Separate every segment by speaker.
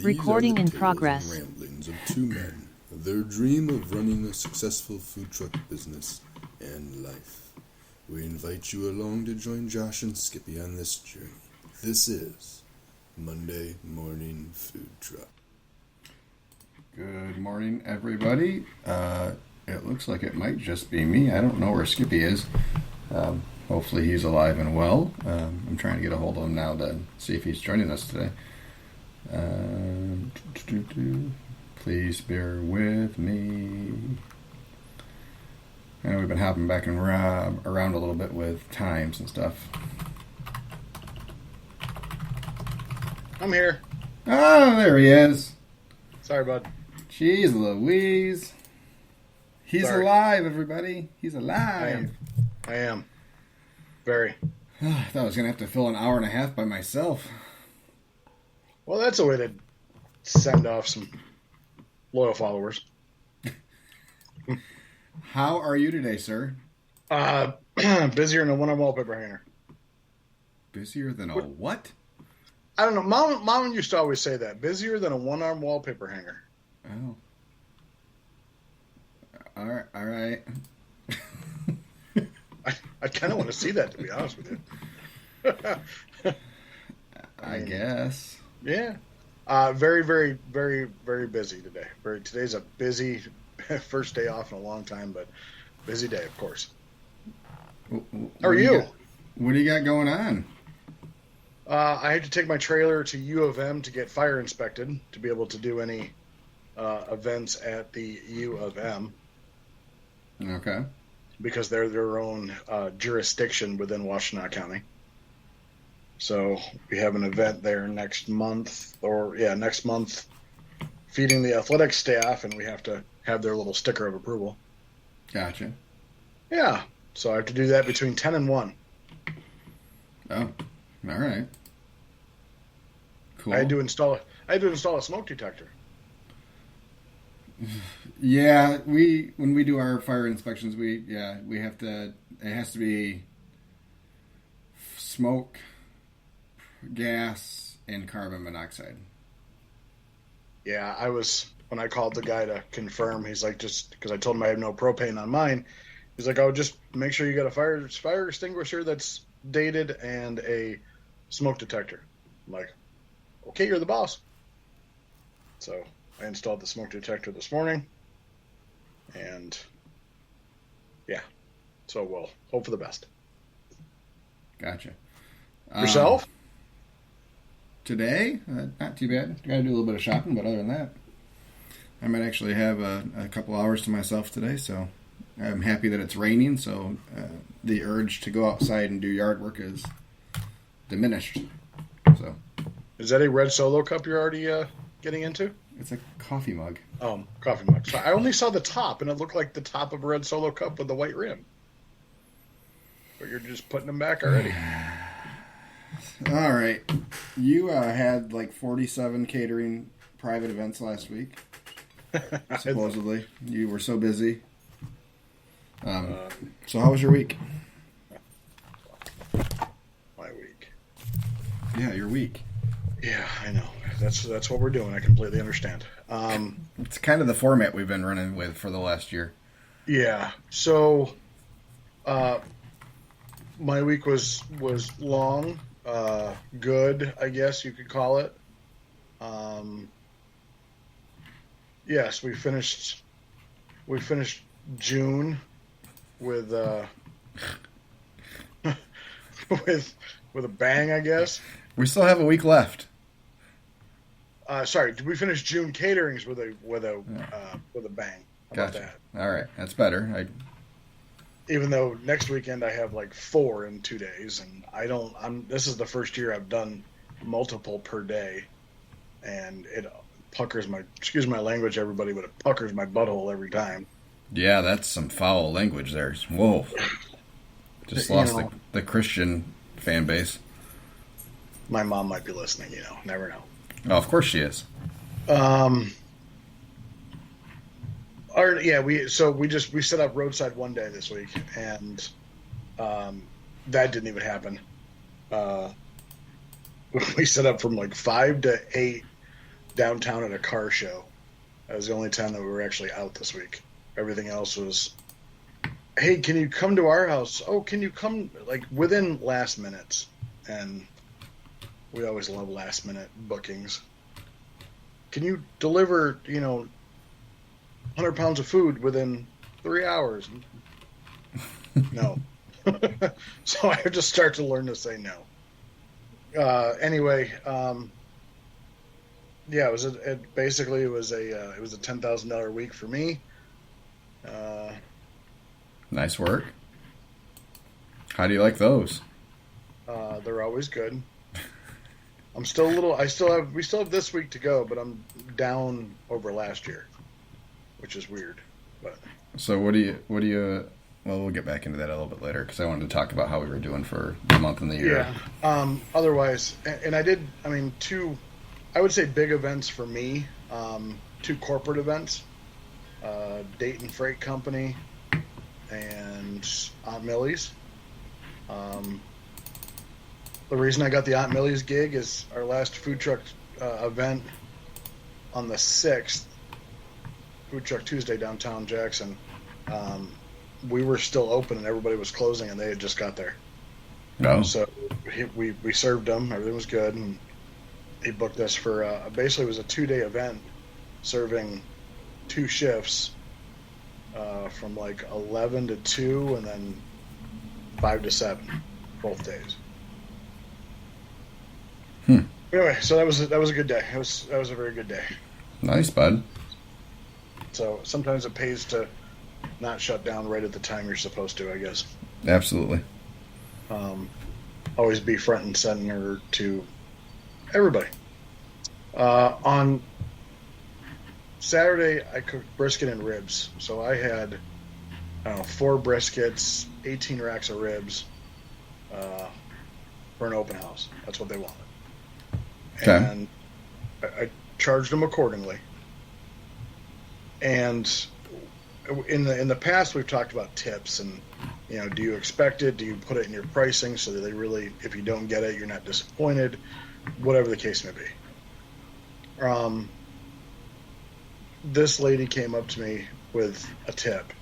Speaker 1: Recording in
Speaker 2: These are the tales
Speaker 1: progress.
Speaker 2: and ramblings of two men, their dream of running a successful food truck business and life. We invite you along to join Josh and Skippy on this journey. This is Monday Morning Food Truck.
Speaker 3: Good morning, everybody. It looks like it might just be me. I don't know where Skippy is. Hopefully he's alive and well. I'm trying to get a hold of him now to see if he's joining us today. Please bear with me. I know we've been hopping back and around a little bit with times and stuff.
Speaker 4: I'm here.
Speaker 3: Oh, there he is.
Speaker 4: Sorry, bud.
Speaker 3: Jeez Louise. He's
Speaker 4: Sorry.
Speaker 3: alive, everybody. He's alive.
Speaker 4: I am. Very.
Speaker 3: I thought I was going to have to fill an hour and a half by myself.
Speaker 4: Well, that's a way to send off some loyal followers.
Speaker 3: How are you today, sir?
Speaker 4: Busier than a one-arm wallpaper hanger.
Speaker 3: Busier than a what?
Speaker 4: I don't know. Mom used to always say that. Busier than a one-arm wallpaper hanger.
Speaker 3: Oh. All right.
Speaker 4: I kind of want to see that, to be honest with you.
Speaker 3: I guess.
Speaker 4: Yeah. Very, very, very, very busy today. Today's a busy first day off in a long time, but busy day, of course. How are you?
Speaker 3: What do you got going on?
Speaker 4: I had to take my trailer to U of M to get fire inspected to be able to do any events at the U of M.
Speaker 3: Okay.
Speaker 4: Because they're their own jurisdiction within Washtenaw County. So we have an event there next month, feeding the athletic staff, and we have to have their little sticker of approval.
Speaker 3: Gotcha.
Speaker 4: Yeah. So I have to do that between 10 and 1.
Speaker 3: Oh, all right. Cool.
Speaker 4: I had to install a smoke detector.
Speaker 3: Yeah, when we do our fire inspections, we have to. It has to be smoke, gas, and carbon monoxide.
Speaker 4: Yeah, when I called the guy to confirm, he's like, just because I told him I have no propane on mine, he's like, oh, just make sure you got a fire extinguisher that's dated and a smoke detector. I'm like, okay, you're the boss. So I installed the smoke detector this morning, and yeah, so we'll hope for the best.
Speaker 3: Gotcha.
Speaker 4: Yourself?
Speaker 3: Today, not too bad. Got to do a little bit of shopping, but other than that, I might actually have a couple hours to myself today. So I'm happy that it's raining. So the urge to go outside and do yard work is diminished. So
Speaker 4: Is that a red Solo cup you're already getting into?
Speaker 3: it's a coffee mug.
Speaker 4: Coffee mug. So I only saw the top, and it looked like the top of a red Solo cup with the white rim. But you're just putting them back already.
Speaker 3: All right. You had like 47 catering private events last week. Supposedly. You were so busy. So how was your week?
Speaker 4: My week.
Speaker 3: Yeah, your week.
Speaker 4: Yeah, I know. That's what we're doing. I completely understand.
Speaker 3: It's kind of the format we've been running with for the last year.
Speaker 4: Yeah. So, my week was long, good, I guess you could call it. Yes, we finished June with with a bang, I guess.
Speaker 3: We still have a week left.
Speaker 4: Sorry, did we finish June caterings with a bang? How about
Speaker 3: Gotcha.
Speaker 4: that?
Speaker 3: All right, that's better.
Speaker 4: Even though next weekend I have like 4 in 2 days, and this is the first year I've done multiple per day, and it puckers excuse my language, everybody, but it puckers my butthole every time.
Speaker 3: Yeah, that's some foul language there. Whoa. Just lost the Christian fan base.
Speaker 4: My mom might be listening, never know.
Speaker 3: Oh, of course she is.
Speaker 4: We set up roadside one day this week, and that didn't even happen. We set up from like 5 to 8 downtown at a car show. That was the only time that we were actually out this week. Everything else was, hey, can you come to our house? Oh, can you come, like, within last minutes? And we always love last minute bookings. Can you deliver, 100 pounds of food within 3 hours? No. So I had to start to learn to say no. Anyway, yeah, it was basically it was a $10,000 week for me.
Speaker 3: Nice work. How do you like those?
Speaker 4: They're always good. I'm still a little. We still have this week to go, but I'm down over last year, which is weird. But
Speaker 3: so what do you? Well, we'll get back into that a little bit later because I wanted to talk about how we were doing for the month and the year.
Speaker 4: Yeah. Otherwise, and I did. I mean, two, I would say big events for me. Two corporate events. Dayton Freight Company and Aunt Millie's. The reason I got the Aunt Millie's gig is our last food truck event on the 6th, Food Truck Tuesday downtown Jackson. We were still open and everybody was closing and they had just got there.
Speaker 3: No.
Speaker 4: So we served them. Everything was good. And he booked us for basically it was a 2-day event serving 2 shifts from like 11 to 2 and then 5 to 7 both days. Anyway, so that was a good day. That was a very good day.
Speaker 3: Nice, bud.
Speaker 4: So sometimes it pays to not shut down right at the time you're supposed to, I guess.
Speaker 3: Absolutely.
Speaker 4: Always be front and center to everybody. On Saturday, I cooked brisket and ribs. So I had, 4 briskets, 18 racks of ribs for an open house. That's what they wanted.
Speaker 3: Okay.
Speaker 4: And I charged them accordingly. And in the past, we've talked about tips and, do you expect it? Do you put it in your pricing so that they really, if you don't get it, you're not disappointed? Whatever the case may be. This lady came up to me with a tip.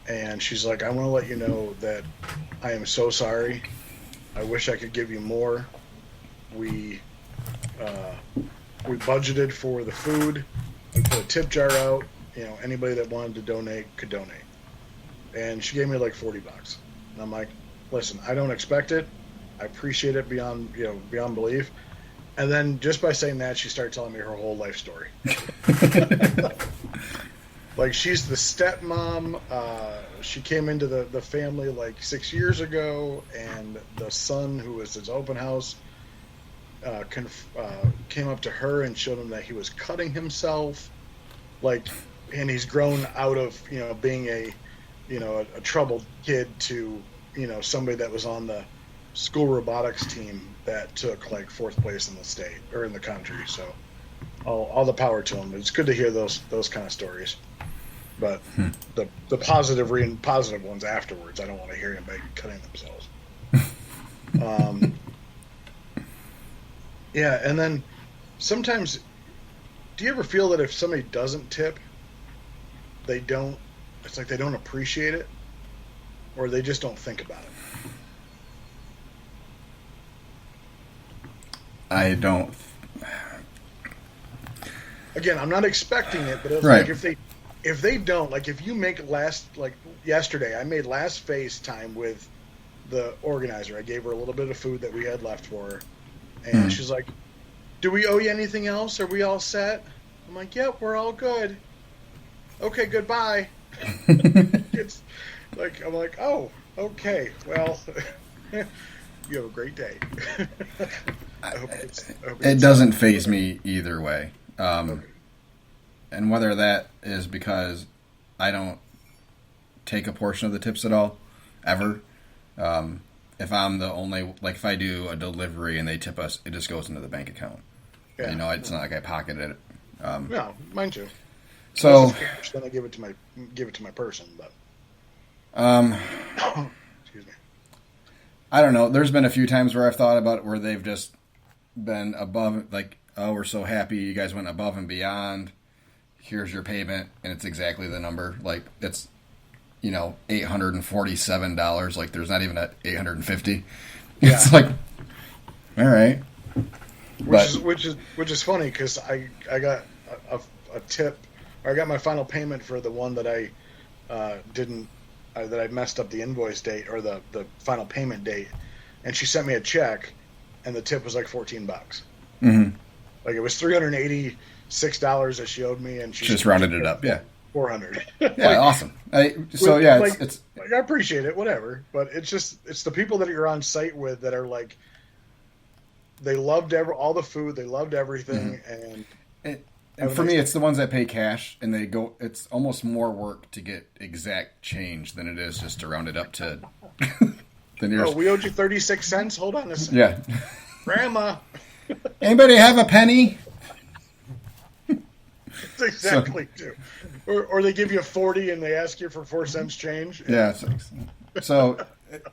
Speaker 4: And she's like, I want to let you know that I am so sorry. I wish I could give you more. We budgeted for the food. We put a tip jar out. Anybody that wanted to donate could donate. And she gave me like $40. And I'm like, listen, I don't expect it. I appreciate it beyond belief. And then just by saying that, she started telling me her whole life story. Like she's the stepmom. She came into the family like 6 years ago, and the son who was his open house came up to her and showed him that he was cutting himself, and he's grown out of being a troubled kid to somebody that was on the school robotics team that took like 4th place in the state or in the country. So all the power to him. It's good to hear those kind of stories, but the positive ones afterwards, I don't want to hear anybody cutting themselves. Yeah, and then sometimes, do you ever feel that if somebody doesn't tip, it's like they don't appreciate it, or they just don't think about it?
Speaker 3: I don't.
Speaker 4: Again, I'm not expecting it, but it's
Speaker 3: right.
Speaker 4: Like if they don't, like if you make yesterday, I made last FaceTime with the organizer. I gave her a little bit of food that we had left for her. And she's like, do we owe you anything else? Are we all set? I'm like, yep, we're all good. Okay, goodbye. It's like, I'm like, oh, okay. Well, you have a great day. I hope
Speaker 3: it doesn't faze me either way. Okay. And whether that is because I don't take a portion of the tips at all, ever. If I'm the only, if I do a delivery and they tip us, it just goes into the bank account. Yeah. It's not like I pocket it.
Speaker 4: No, mind you.
Speaker 3: So
Speaker 4: then I give it to my person, but. Excuse me.
Speaker 3: I don't know. There's been a few times where I've thought about it where they've just been above, oh, we're so happy you guys went above and beyond. Here's your payment, and it's exactly the number. Like, it's, $847. Like, there's not even at $850.
Speaker 4: Yeah.
Speaker 3: It's like, all right.
Speaker 4: Which is funny because I got a tip, or I got my final payment for the one that I didn't that I messed up the invoice date or the final payment date, and she sent me a check, and the tip was like $14.
Speaker 3: Mm-hmm.
Speaker 4: Like, it was $386 that she owed me, and she
Speaker 3: just rounded it up. Yeah,
Speaker 4: 400.
Speaker 3: Yeah, awesome. It's
Speaker 4: I appreciate it, whatever. But it's the people that you're on site with that are like, they loved all the food, they loved everything,
Speaker 3: and for me, it's the ones that pay cash, and they go. It's almost more work to get exact change than it is just to round it up to the nearest.
Speaker 4: Oh, we owed you 36 cents. Hold on a second.
Speaker 3: Yeah,
Speaker 4: Grandma.
Speaker 3: Anybody have a penny?
Speaker 4: That's exactly too. Or they give you 40 and they ask you for 4 cents change.
Speaker 3: Yeah. So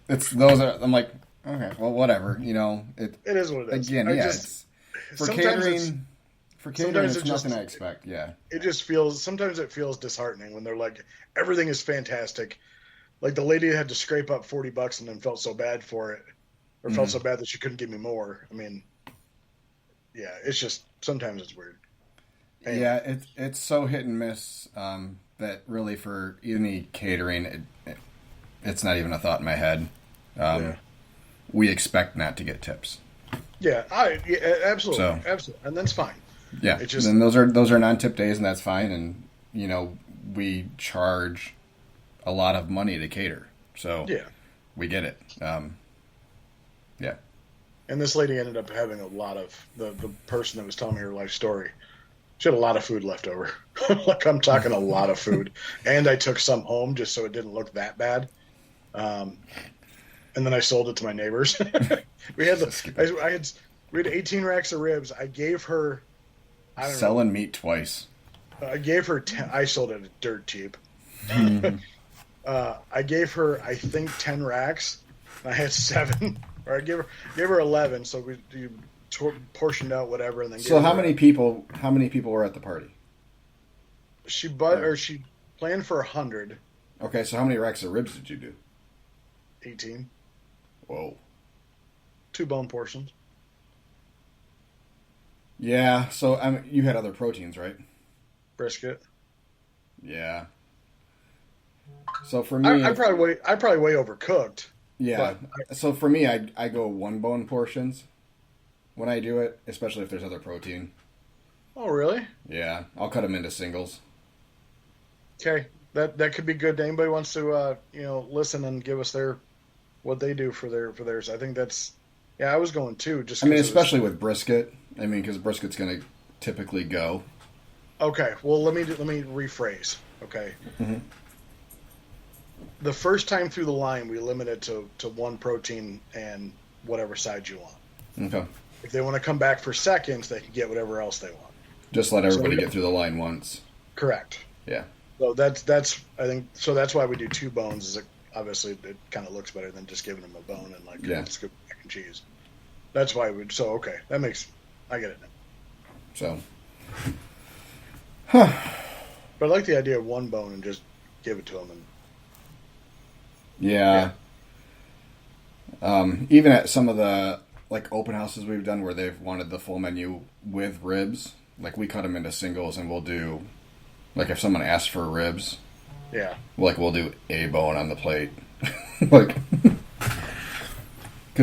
Speaker 3: it's those are. I'm like, okay, well, whatever. It
Speaker 4: is what it is.
Speaker 3: Again, it's for catering. For catering, it's nothing I expect. Yeah.
Speaker 4: Sometimes it feels disheartening when they're like, everything is fantastic. Like, the lady had to scrape up $40 and then felt so bad for it, or felt so bad that she couldn't give me more. I mean, yeah, it's just, sometimes it's weird. Anyway.
Speaker 3: Yeah, it's so hit and miss that really for any catering, it's not even a thought in my head. We expect not to get tips.
Speaker 4: Yeah, absolutely, absolutely, and that's fine.
Speaker 3: Yeah, and those are non-tip days, and that's fine. And we charge a lot of money to cater, so
Speaker 4: yeah,
Speaker 3: we get it. Yeah.
Speaker 4: And this lady ended up having a lot of the person that was telling me her life story. She had a lot of food left over. Like, I'm talking a lot of food, and I took some home just so it didn't look that bad. And then I sold it to my neighbors. We had 18 racks of ribs. I gave her. I don't
Speaker 3: Selling
Speaker 4: know.
Speaker 3: Meat twice.
Speaker 4: I gave her 10. I sold it dirt cheap. I gave her, I think, 10 racks. I had 7, or I gave her 11. So we portioned out whatever, and then.
Speaker 3: So how many people were at the party?
Speaker 4: She planned for 100.
Speaker 3: Okay, so how many racks of ribs did you do?
Speaker 4: 18.
Speaker 3: Whoa.
Speaker 4: 2 bone portions.
Speaker 3: Yeah, so you had other proteins, right?
Speaker 4: Brisket.
Speaker 3: Yeah. So for me,
Speaker 4: I probably way overcooked.
Speaker 3: Yeah. So for me, I go 1 bone portions when I do it, especially if there's other protein.
Speaker 4: Oh, really?
Speaker 3: Yeah, I'll cut them into singles.
Speaker 4: Okay, that could be good. Anybody wants to listen and give us what they do for theirs. I think that's. Yeah, I was going 2. Just
Speaker 3: especially with brisket. Because brisket's going to typically go.
Speaker 4: Okay, well, let me rephrase. Okay.
Speaker 3: Mm-hmm.
Speaker 4: The first time through the line, we limit it to 1 protein and whatever side you want.
Speaker 3: Okay.
Speaker 4: If they want to come back for seconds, they can get whatever else they want.
Speaker 3: Just let everybody get through the line once.
Speaker 4: Correct.
Speaker 3: Yeah.
Speaker 4: So that's I think so. That's why we do 2 bones. Is obviously it kind of looks better than just giving them a bone and scoop mac and cheese. That's why we. So okay, I get it now.
Speaker 3: So.
Speaker 4: But I like the idea of 1 bone and just give it to them.
Speaker 3: Yeah. Even at some of the open houses we've done where they've wanted the full menu with ribs, we cut them into singles, and we'll do if someone asks for ribs,
Speaker 4: yeah,
Speaker 3: we'll do a bone on the plate, because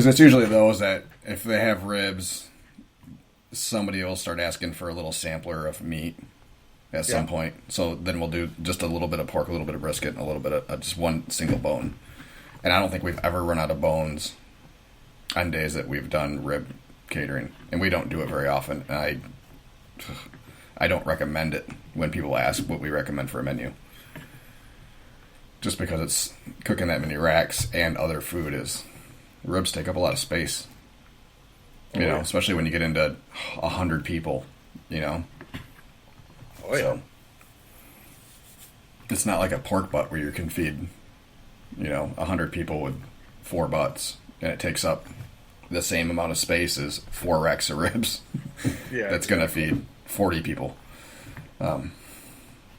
Speaker 3: it's usually those that if they have ribs, somebody will start asking for a little sampler of meat at some point. So then we'll do just a little bit of pork, a little bit of brisket, and a little bit of just 1 single bone. And I don't think we've ever run out of bones on days that we've done rib catering, and we don't do it very often. And I don't recommend it when people ask what we recommend for a menu, just because it's cooking that many racks and other food ribs take up a lot of space. Especially when you get into 100 people. Oh yeah. So it's not like a pork butt where you can feed 100 people with 4 butts, and it takes up the same amount of space as 4 racks of ribs.
Speaker 4: Yeah,
Speaker 3: that's going to feed 40 people.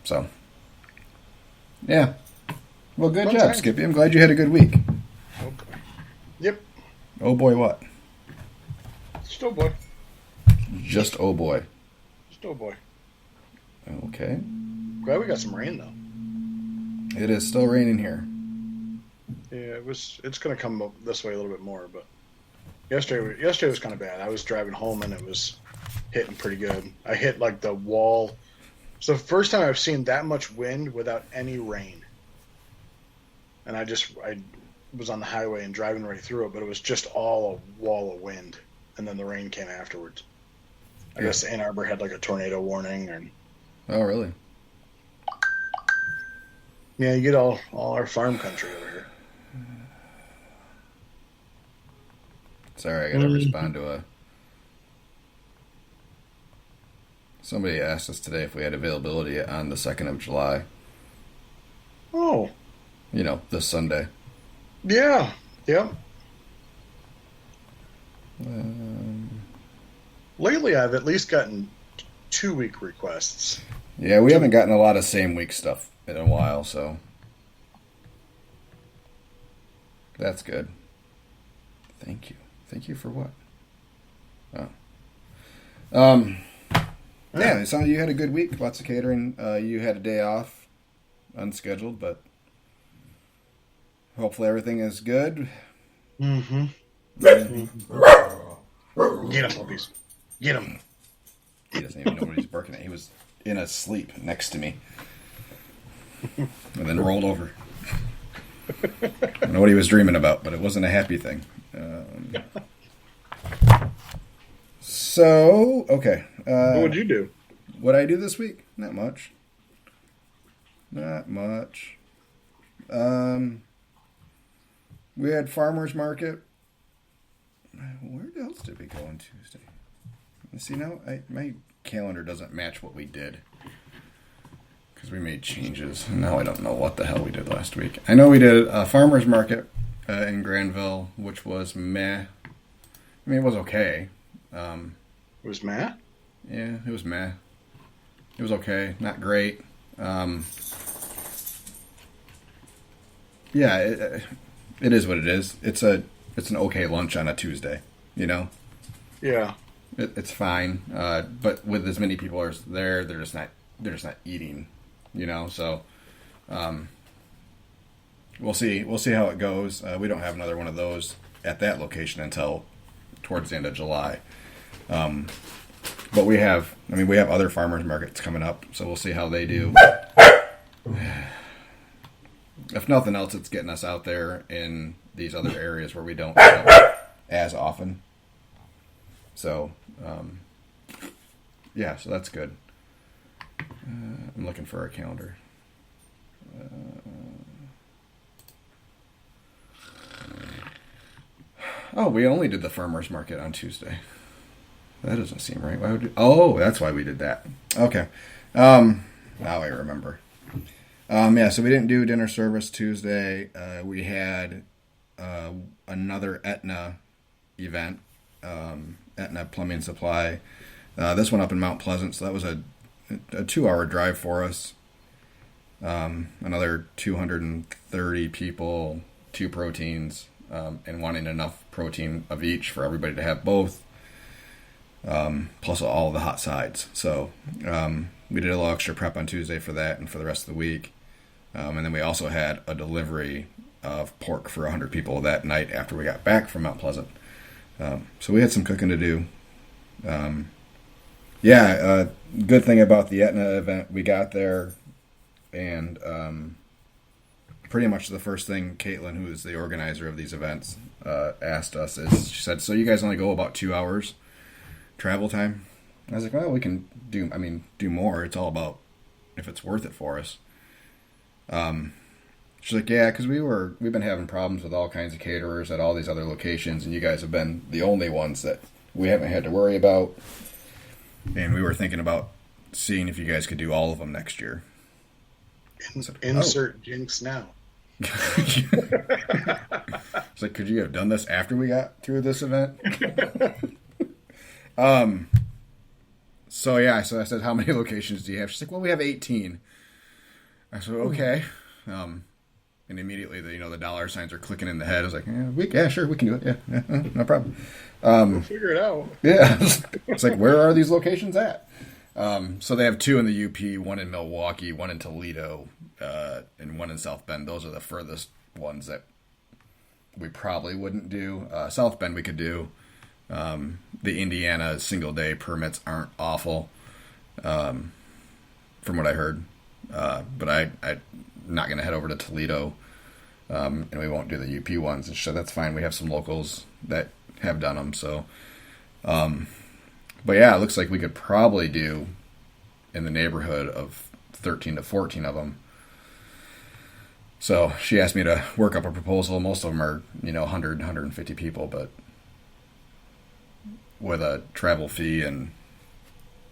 Speaker 3: So, yeah. Well, good
Speaker 4: Fun
Speaker 3: job,
Speaker 4: times.
Speaker 3: Skippy. I'm glad you had a good week.
Speaker 4: Oh boy. Yep.
Speaker 3: Oh boy, what?
Speaker 4: Still boy.
Speaker 3: Just oh boy.
Speaker 4: Still boy.
Speaker 3: Okay.
Speaker 4: Glad we got some rain though.
Speaker 3: It is still raining here.
Speaker 4: Yeah, it's going to come up this way a little bit more, but yesterday was kind of bad. I was driving home and it was hitting pretty good. I hit like the wall. It's the first time I've seen that much wind without any rain. And I was on the highway and driving right through it, but it was just all a wall of wind, and then the rain came afterwards. I guess Ann Arbor had like a tornado warning, and
Speaker 3: Oh, really?
Speaker 4: yeah, you get all our farm country over here.
Speaker 3: Sorry, I got to respond to somebody asked us today if we had availability on the 2nd of July.
Speaker 4: Oh,
Speaker 3: You know, this Sunday.
Speaker 4: yeah, yep. Lately, I've at least gotten 2-week requests.
Speaker 3: Yeah, we haven't gotten a lot of same week stuff in a while, so that's good. Thank you. Thank you for what? Oh. Yeah, it sounded you had a good week. Lots of catering. You had a day off, unscheduled, but hopefully everything is good.
Speaker 4: Mm-hmm. Get him, puppies. Get him.
Speaker 3: He doesn't even know what he's barking at. He was in a sleep next to me, and then rolled over. I don't know what he was dreaming about, but it wasn't a happy thing. So, okay.
Speaker 4: What would you do?
Speaker 3: What I do this week? Not much. Not much. We had farmers market. Where else did we go on Tuesday? See, now my calendar doesn't match what we did because we made changes. And now I don't know what the hell we did last week. I know we did a farmers market in Granville, which was meh. I mean, it was okay.
Speaker 4: It was Matt?
Speaker 3: Yeah, it was meh. It was okay, not great. Yeah, it is what it is. It's an okay lunch on a Tuesday, you know.
Speaker 4: Yeah.
Speaker 3: It's fine, but with as many people as there, they're just not eating, you know. So, we'll see how it goes. We don't have another one of those at that location until towards the end of July. But we have other farmers markets coming up, so we'll see how they do. If nothing else, it's getting us out there in these other areas where we don't go as often. So, yeah, so that's good. I'm looking for our calendar. Oh, we only did the farmers market on Tuesday. That doesn't seem right. Why would that's why we did that. Okay. Now I remember. Yeah, so we didn't do dinner service Tuesday. We had another Aetna event, Aetna Plumbing Supply. This one up in Mount Pleasant, so that was a 2-hour drive for us. Another 230 people, 2 proteins, and wanting enough protein of each for everybody to have both, plus all of the hot sides. So we did a little extra prep on Tuesday for that and for the rest of the week. And then we also had a delivery of pork for 100 people that night after we got back from Mount Pleasant. So we had some cooking to do. Good thing about the Aetna event, we got there, and pretty much the first thing Caitlin, who is the organizer of these events, asked us is, she said, so you guys only go about 2 hours travel time? I was like, well, we can do more. It's all about if it's worth it for us. She's like, yeah, because we've been having problems with all kinds of caterers at all these other locations, and you guys have been the only ones that we haven't had to worry about. And we were thinking about seeing if you guys could do all of them next year. Said,
Speaker 4: Insert jinx now.
Speaker 3: It's like, could you have done this after we got through this event? So yeah, so I said, how many locations do you have? She's like, well, we have 18. I said, okay. And immediately the dollar signs are clicking in the head. I was like, yeah, sure, we can do it. Yeah, no problem.
Speaker 4: We'll figure it out.
Speaker 3: Yeah, it's like, where are these locations at? So they have 2 in the UP, 1 in Milwaukee, 1 in Toledo, and 1 in South Bend. Those are the furthest ones that we probably wouldn't do. South Bend we could do. The Indiana single day permits aren't awful, from what I heard. But I'm not going to head over to Toledo, and we won't do the UP ones. So that's fine. We have some locals that have done them. So, but yeah, it looks like we could probably do in the neighborhood of 13 to 14 of them. So she asked me to work up a proposal. Most of them are, 100, 150 people, but with a travel fee, and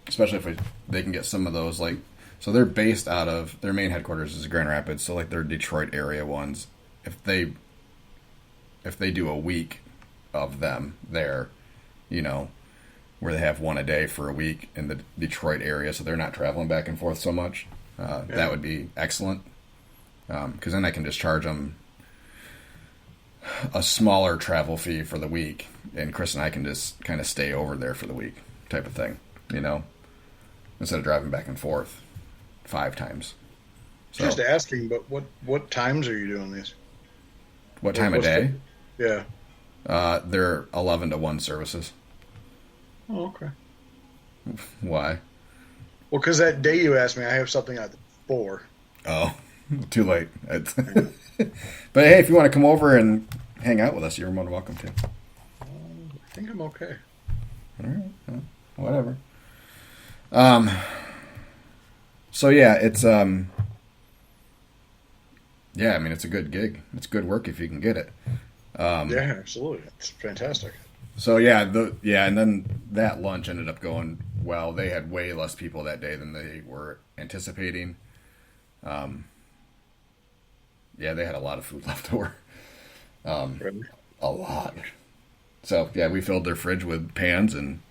Speaker 3: especially if they can get some of those, like, so they're based out of, their main headquarters is Grand Rapids, so like their Detroit area ones, if they do a week of them there, where they have one a day for a week in the Detroit area, so they're not traveling back and forth so much, that would be excellent. Because then I can just charge them a smaller travel fee for the week, and Chris and I can just kind of stay over there for the week, type of thing, instead of driving back and forth 5 times. So,
Speaker 4: just asking, but what times are you doing these?
Speaker 3: What time of day?
Speaker 4: Yeah.
Speaker 3: They're 11 to 1 services.
Speaker 4: Oh, okay.
Speaker 3: Why?
Speaker 4: Well, because that day you asked me, I have something at 4.
Speaker 3: Oh, too late. But hey, if you want to come over and hang out with us, you're more than welcome to.
Speaker 4: I think I'm okay.
Speaker 3: All right. Well, whatever. So yeah, it's it's a good gig. It's good work if you can get it.
Speaker 4: Yeah, absolutely. It's fantastic.
Speaker 3: So yeah, and then that lunch ended up going well. They had way less people that day than they were anticipating. Yeah, they had a lot of food left over.
Speaker 4: Really?
Speaker 3: A lot. So yeah, we filled their fridge with pans, and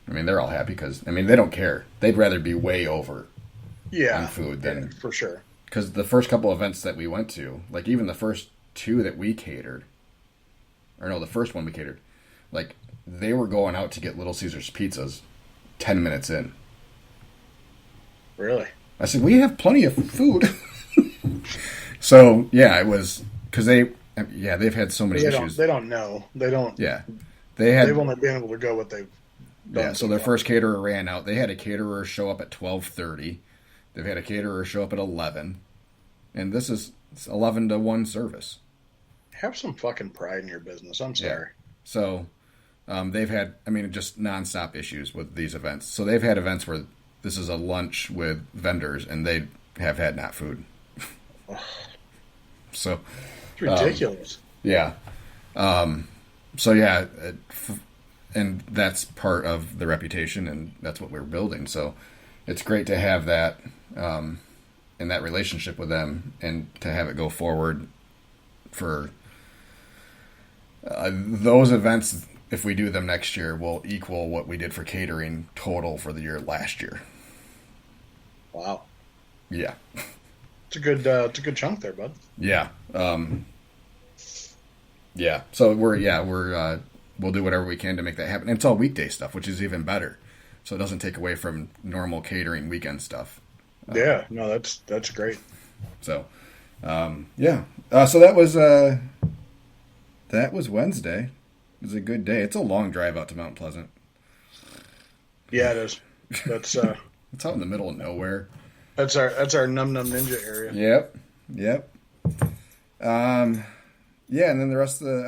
Speaker 3: they're all happy because they don't care. They'd rather be way over on food than
Speaker 4: for sure.
Speaker 3: Because the first couple events that we went to, like even the first 2 that we catered, or no, the first one we catered, like they were going out to get Little Caesars pizzas 10 minutes in.
Speaker 4: Really?
Speaker 3: I said, we have plenty of food. So yeah, it was because they've had so many issues.
Speaker 4: They don't know. They don't.
Speaker 3: Yeah,
Speaker 4: they've only been able to go what they've done.
Speaker 3: Yeah, so their first caterer ran out. They had a caterer show up at 12:30. They've had a caterer show up at 11, and this is 11 to 1 service.
Speaker 4: Have some fucking pride in your business. I'm sorry.
Speaker 3: Yeah. So they've had, just nonstop issues with these events. So they've had events where this is a lunch with vendors, and they have had not food. So
Speaker 4: it's ridiculous.
Speaker 3: Yeah. So yeah, and that's part of the reputation, and that's what we're building. So it's great to have that in that relationship with them, and to have it go forward for those events. If we do them next year, will equal what we did for catering total for the year last year.
Speaker 4: Wow.
Speaker 3: Yeah.
Speaker 4: It's a good chunk there, bud.
Speaker 3: Yeah. Yeah. So we'll do whatever we can to make that happen. And it's all weekday stuff, which is even better. So it doesn't take away from normal catering weekend stuff.
Speaker 4: Yeah. No, that's great.
Speaker 3: So, yeah. So that was Wednesday. It was a good day. It's a long drive out to Mount Pleasant.
Speaker 4: Yeah, it is. That's
Speaker 3: it's out in the middle of nowhere.
Speaker 4: That's our Num Num Ninja area.
Speaker 3: Yep. Yeah, and then the rest of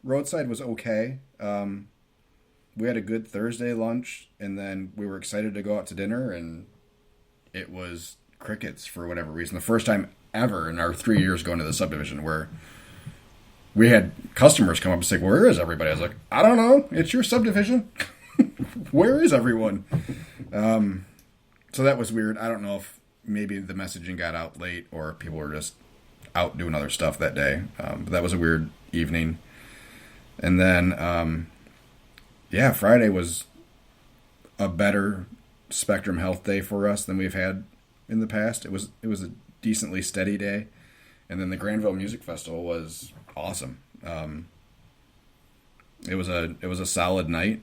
Speaker 3: roadside was okay. We had a good Thursday lunch, and then we were excited to go out to dinner, and it was crickets for whatever reason. The first time ever in our 3 years going to the subdivision where we had customers come up and say, "Where is everybody?" I was like, "I don't know. It's your subdivision. Where is everyone?" So that was weird. I don't know if maybe the messaging got out late or people were just out doing other stuff that day. But that was a weird evening. And then, Friday was a better Spectrum Health Day for us than we've had in the past. It was a decently steady day, and then the Granville Music Festival was awesome. It was a solid night.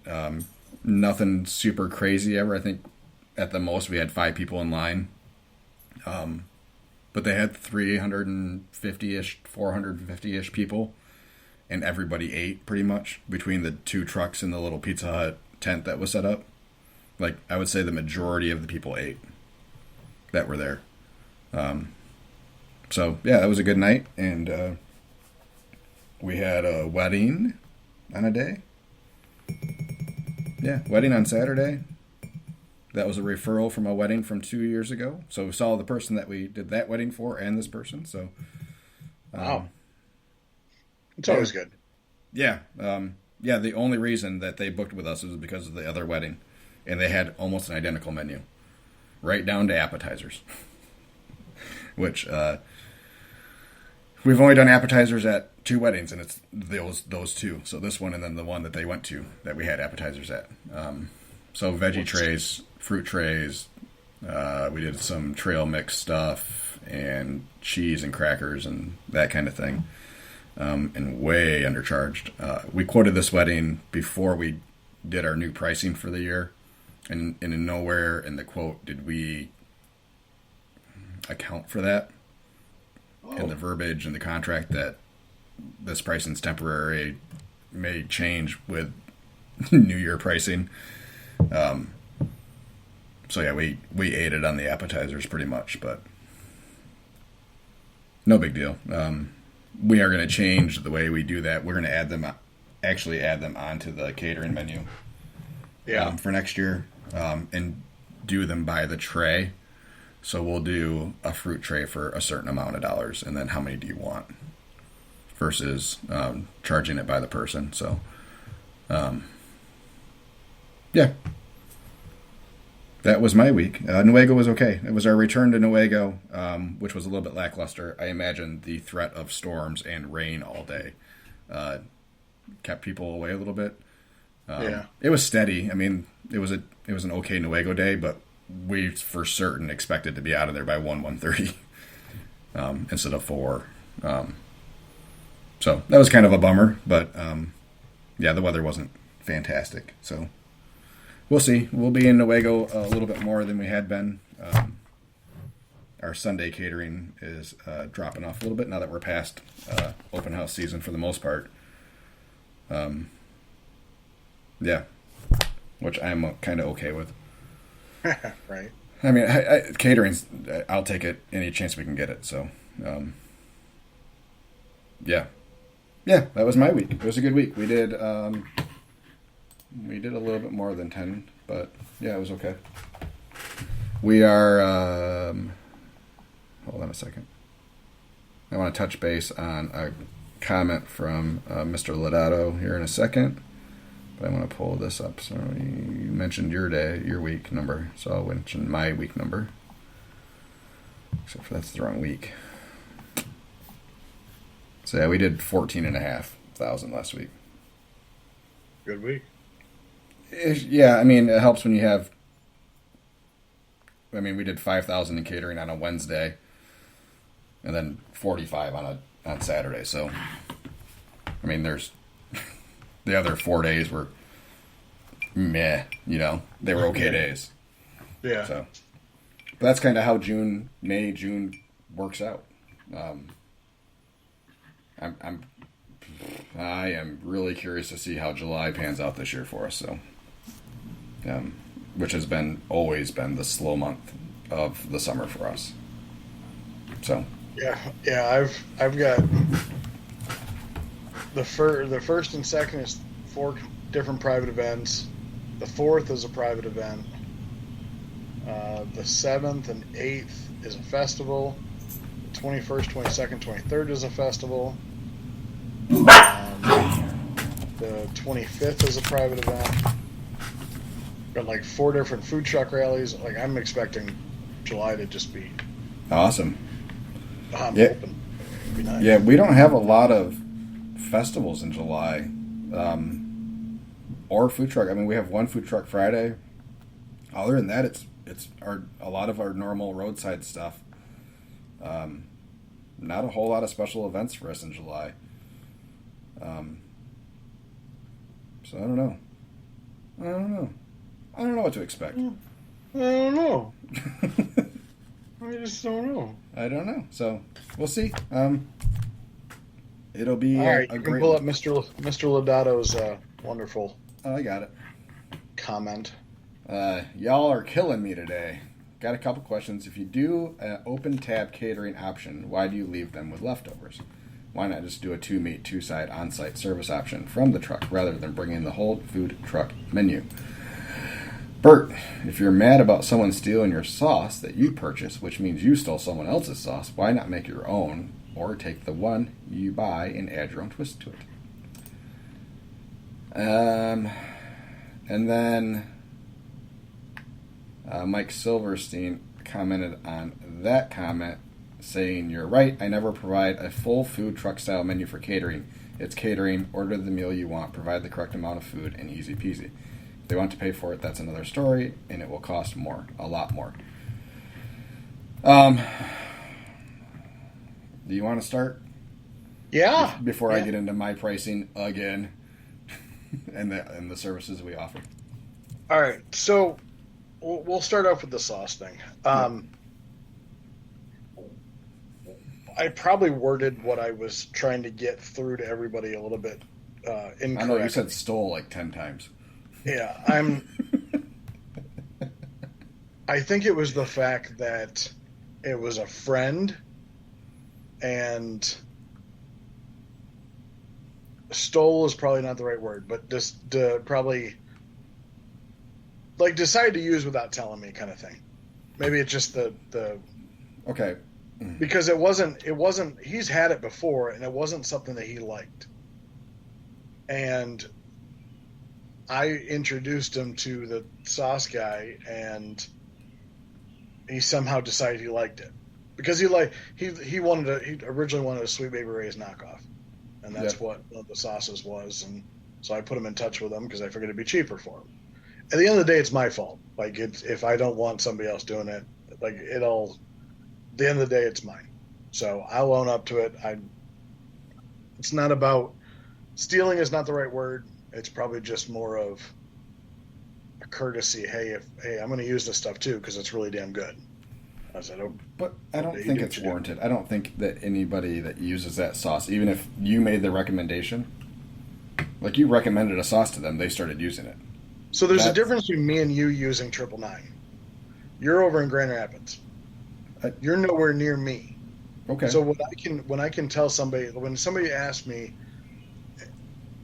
Speaker 3: Nothing super crazy ever. I think at the most we had 5 people in line. But they had 350-ish, 450-ish people, and everybody ate pretty much between the 2 trucks and the little Pizza Hut tent that was set up. Like, I would say the majority of the people ate that were there. So, yeah, that was a good night, and we had a wedding on a day. Yeah, wedding on Saturday. That was a referral from a wedding from 2 years ago. So we saw the person that we did that wedding for and this person. So,
Speaker 4: wow, it's always good.
Speaker 3: Yeah, yeah. The only reason that they booked with us was because of the other wedding, and they had almost an identical menu, right down to appetizers. Which we've only done appetizers at 2 weddings, and it's those 2. So this one and then the one that they went to that we had appetizers at. So veggie trays, fruit trays, we did some trail mix stuff, and cheese and crackers and that kind of thing, and way undercharged. We quoted this wedding before we did our new pricing for the year, and in nowhere in the quote did we account for that in the verbiage in the contract that this pricing's temporary, may change with New Year pricing. So yeah, we ate it on the appetizers pretty much, but no big deal. We are going to change the way we do that. We're going to add them onto the catering menu.
Speaker 4: Yeah.
Speaker 3: For next year, and do them by the tray. So we'll do a fruit tray for a certain amount of dollars, and then how many do you want? Versus charging it by the person. So, yeah. That was my week. Newaygo was okay. It was our return to Newaygo, which was a little bit lackluster. I imagine the threat of storms and rain all day kept people away a little bit.
Speaker 4: Yeah.
Speaker 3: It was steady. I mean, it was an okay Newaygo day, but we for certain expected to be out of there by 1:30 instead of 4. So that was kind of a bummer, but yeah, the weather wasn't fantastic. So we'll see. We'll be in Newaygo a little bit more than we had been. Our Sunday catering is dropping off a little bit now that we're past open house season for the most part. Yeah, which I'm kind of okay with.
Speaker 4: Right.
Speaker 3: I mean, catering's, I'll take it any chance we can get it. So, yeah, that was my week. It was a good week. We did a little bit more than 10, but yeah, it was okay. We are, hold on a second. I want to touch base on a comment from Mr. Lodato here in a second. I want to pull this up. So you mentioned your week number. So I'll mention my week number. Except for that's the wrong week. So yeah, we did 14,500 last week.
Speaker 4: Good week.
Speaker 3: Yeah, I mean, it helps when you have. I mean, we did 5,000 in catering on a Wednesday, and then 45 on Saturday. So, I mean, there's. The other 4 days were meh, they were okay days.
Speaker 4: Yeah.
Speaker 3: So, but that's kind of how June works out. I am really curious to see how July pans out this year for us. So, which has always been the slow month of the summer for us. So.
Speaker 4: Yeah. I've got. The first and second is 4 different private events. The 4th is a private event. The 7th and 8th is a festival. The 21st, 22nd, 23rd is a festival. The 25th is a private event. Got like 4 different food truck rallies. Like, I'm expecting July to just be
Speaker 3: awesome.
Speaker 4: I'm hoping it'd be nice.
Speaker 3: Yeah, we don't have a lot of festivals in July, or food truck. I mean, we have one food truck Friday, Other than that, it's a lot of our normal roadside stuff. Not a whole lot of special events for us in July. So I don't know. I don't know what to expect.
Speaker 4: I don't know. I just don't know.
Speaker 3: I don't know. So we'll see. It'll be
Speaker 4: All right,
Speaker 3: a
Speaker 4: you
Speaker 3: great
Speaker 4: can pull
Speaker 3: one.
Speaker 4: up Mr. Lodato's wonderful
Speaker 3: Oh, I got it.
Speaker 4: comment.
Speaker 3: Y'all are killing me today. Got a couple questions. If you do an open tab catering option, why do you leave them with leftovers? Why not just do a 2-meat, 2-side on-site service option from the truck rather than bringing the whole food truck menu? Bert, if you're mad about someone stealing your sauce that you purchased, which means you stole someone else's sauce, why not make your own or take the one you buy and add your own twist to it? And then Mike Silverstein commented on that comment saying, "You're right, I never provide a full food truck style menu for catering. It's catering, order the meal you want, provide the correct amount of food, and easy peasy. If they want to pay for it, that's another story, and it will cost more, a lot more." Do you want to start?
Speaker 4: Yeah.
Speaker 3: Before I get into my pricing again and the services we offer.
Speaker 4: All right, so we'll start off with the sauce thing. I probably worded what I was trying to get through to everybody a little bit incorrectly.
Speaker 3: I know you said stole like 10 times.
Speaker 4: Yeah, I think it was the fact that it was a friend and stole is probably not the right word, but just probably like decided to use without telling me kind of thing. Maybe it's just the
Speaker 3: Okay.
Speaker 4: because it wasn't he's had it before and it wasn't something that he liked. And I introduced him to the sauce guy and he somehow decided he liked it. Because he originally wanted a Sweet Baby Ray's knockoff. And that's what one of the sauces was, and so I put him in touch with him because I figured it'd be cheaper for him. At the end of the day, it's my fault. Like, if I don't want somebody else doing it, like at the end of the day, it's mine. So I'll own up to it. It's not about stealing is not the right word. It's probably just more of a courtesy. Hey, I'm going to use this stuff too because it's really damn good. I said,
Speaker 3: but I don't think it's warranted. I don't think that anybody that uses that sauce, even if you made the recommendation, like you recommended a sauce to them, they started using it.
Speaker 4: So there's a difference between me and you using 999. You're over in Grand Rapids. You're nowhere near me.
Speaker 3: Okay.
Speaker 4: So when I can tell somebody, when somebody asks me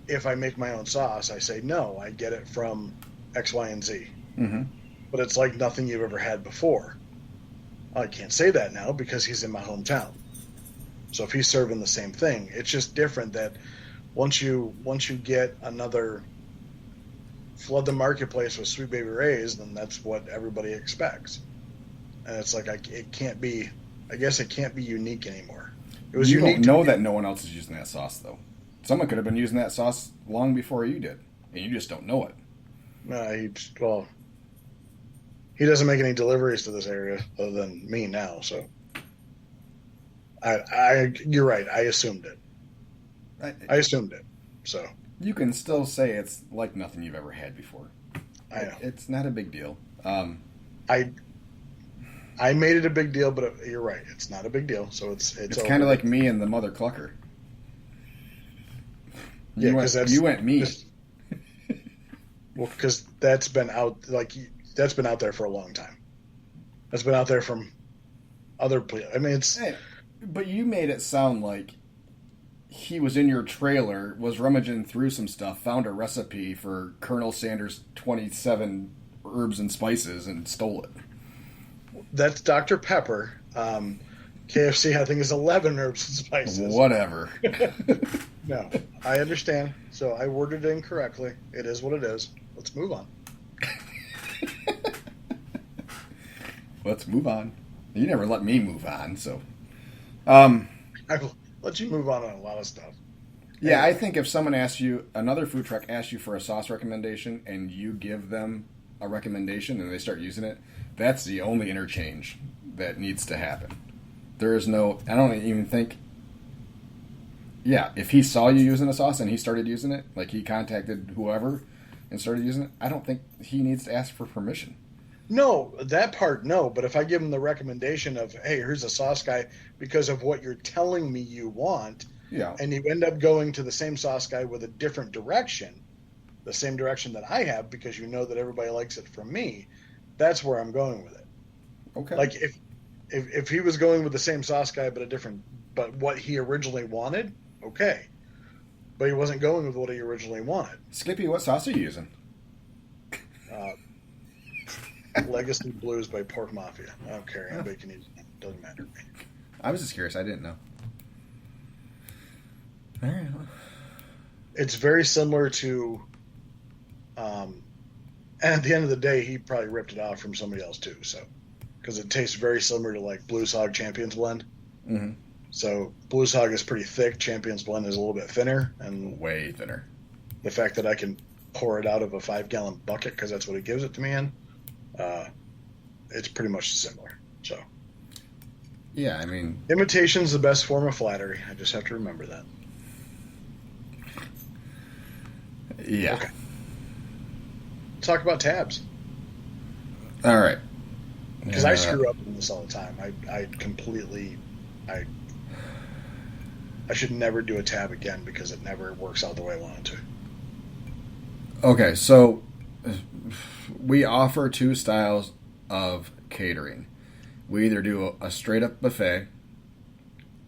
Speaker 4: if I make my own sauce, I say no, I get it from X, Y, and Z.
Speaker 3: Mm-hmm.
Speaker 4: But it's like nothing you've ever had before. I can't say that now because he's in my hometown. So if he's serving the same thing, it's just different that once you get another flood the marketplace with Sweet Baby Ray's, then that's what everybody expects. And it's like it can't be. I guess it can't be unique anymore. It was unique.
Speaker 3: You don't know that no one else is using that sauce though. Someone could have been using that sauce long before you did, and you just don't know it.
Speaker 4: He doesn't make any deliveries to this area other than me now, so you're right. I assumed it. I assumed it. So
Speaker 3: you can still say it's like nothing you've ever had before.
Speaker 4: I know.
Speaker 3: It's not a big deal.
Speaker 4: I made it a big deal, but you're right. It's not a big deal. So it's
Speaker 3: kind of like me and the Mother Clucker.
Speaker 4: Yeah, because
Speaker 3: you went me.
Speaker 4: Well, because that's been out there for a long time. That's been out there from other places. I mean, it's.
Speaker 3: Hey, but you made it sound like he was in your trailer, was rummaging through some stuff, found a recipe for Colonel Sanders' 27 herbs and spices, and stole it.
Speaker 4: That's Dr. Pepper. KFC, I think, is 11 herbs and spices.
Speaker 3: Whatever.
Speaker 4: No, I understand. So I worded it incorrectly. It is what it is. Let's move on.
Speaker 3: Let's move on. You never let me move on, so.
Speaker 4: I will let you move on a lot of stuff.
Speaker 3: Yeah, anyway. I think if someone asks you, another food truck asks you for a sauce recommendation, and you give them a recommendation and they start using it, that's the only interchange that needs to happen. There is no, I don't even think, yeah, if he saw you using a sauce and he started using it, like he contacted whoever and started using it, I don't think he needs to ask for permission.
Speaker 4: No, that part, no. But if I give him the recommendation of, hey, here's a sauce guy because of what you're telling me you want,
Speaker 3: Yeah.
Speaker 4: and you end up going to the same sauce guy with a different direction, the same direction that I have because you know that everybody likes it from me, that's where I'm going with it.
Speaker 3: Okay.
Speaker 4: Like if he was going with the same sauce guy but what he originally wanted, okay. But he wasn't going with what he originally wanted.
Speaker 3: Skippy, what sauce are you using?
Speaker 4: Legacy Blues by Pork Mafia. I don't care. Anybody can use it. Doesn't matter to me.
Speaker 3: I was just curious. I didn't know. All right.
Speaker 4: It's very similar to, and at the end of the day, he probably ripped it off from somebody else too. So, because it tastes very similar to like Blues Hog Champions Blend.
Speaker 3: Mm-hmm.
Speaker 4: So Blues Hog is pretty thick. Champions Blend is a little bit thinner, and
Speaker 3: Way thinner.
Speaker 4: the fact that I can pour it out of a 5-gallon bucket because that's what he gives it to me in, it's pretty much similar. So,
Speaker 3: Yeah, I mean,
Speaker 4: imitation's the best form of flattery. I just have to remember that.
Speaker 3: yeah.
Speaker 4: Okay. Talk about tabs.
Speaker 3: All right.
Speaker 4: Because I screw up in this all the time. I should never do a tab again because it never works out the way I want it to.
Speaker 3: Okay, so we offer two styles of catering. We either do a straight up buffet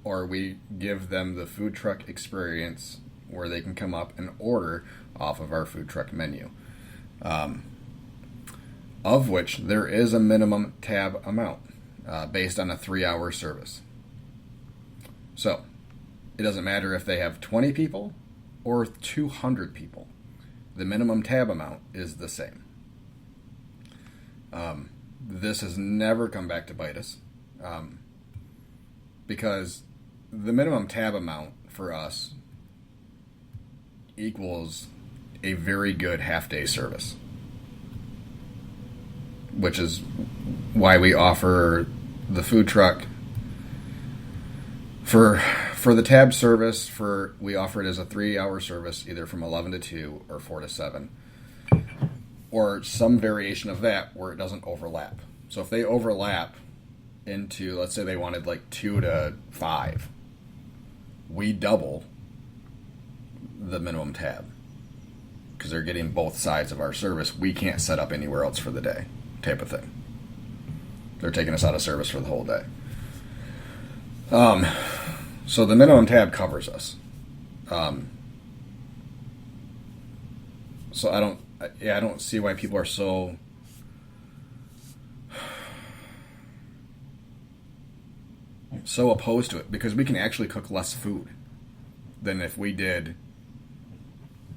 Speaker 3: or we give them the food truck experience where they can come up and order off of our food truck menu. Of which there is a minimum tab amount based on a 3-hour service. So it doesn't matter if they have 20 people or 200 people. The minimum tab amount is the same. This has never come back to bite us because the minimum tab amount for us equals a very good half-day service, which is why we offer the food truck for the tab service. We offer it as a 3-hour service, either from 11 to 2 or 4 to 7, or some variation of that where it doesn't overlap. So if they overlap into, let's say they wanted like 2 to 5, we double the minimum tab because they're getting both sides of our service. We can't set up anywhere else for the day, type of thing. They're taking us out of service for the whole day. So the minimum tab covers us. So I don't see why people are so opposed to it, because we can actually cook less food than if we did.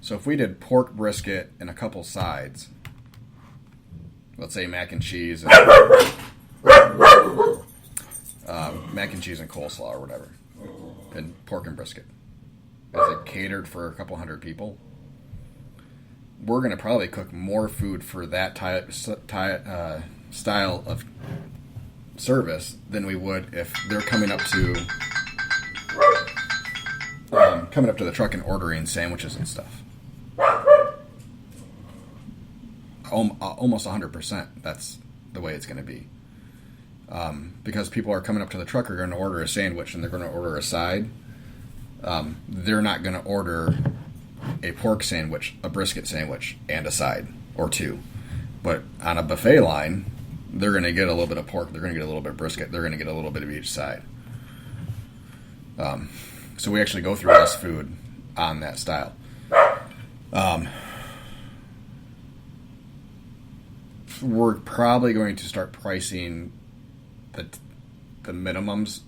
Speaker 3: So if we did pork brisket and a couple sides, let's say mac and cheese and coleslaw or whatever, and pork and brisket, as it catered for a couple hundred people, we're going to probably cook more food for that style of service than we would if they're coming up to the truck and ordering sandwiches and stuff. Almost 100%. That's the way it's going to be. Because people are coming up to the truck, are going to order a sandwich and they're going to order a side. They're not going to order a pork sandwich, a brisket sandwich, and a side or two. But on a buffet line, they're going to get a little bit of pork, they're going to get a little bit of brisket, they're going to get a little bit of each side. So we actually go through less food on that style. We're probably going to start pricing the minimums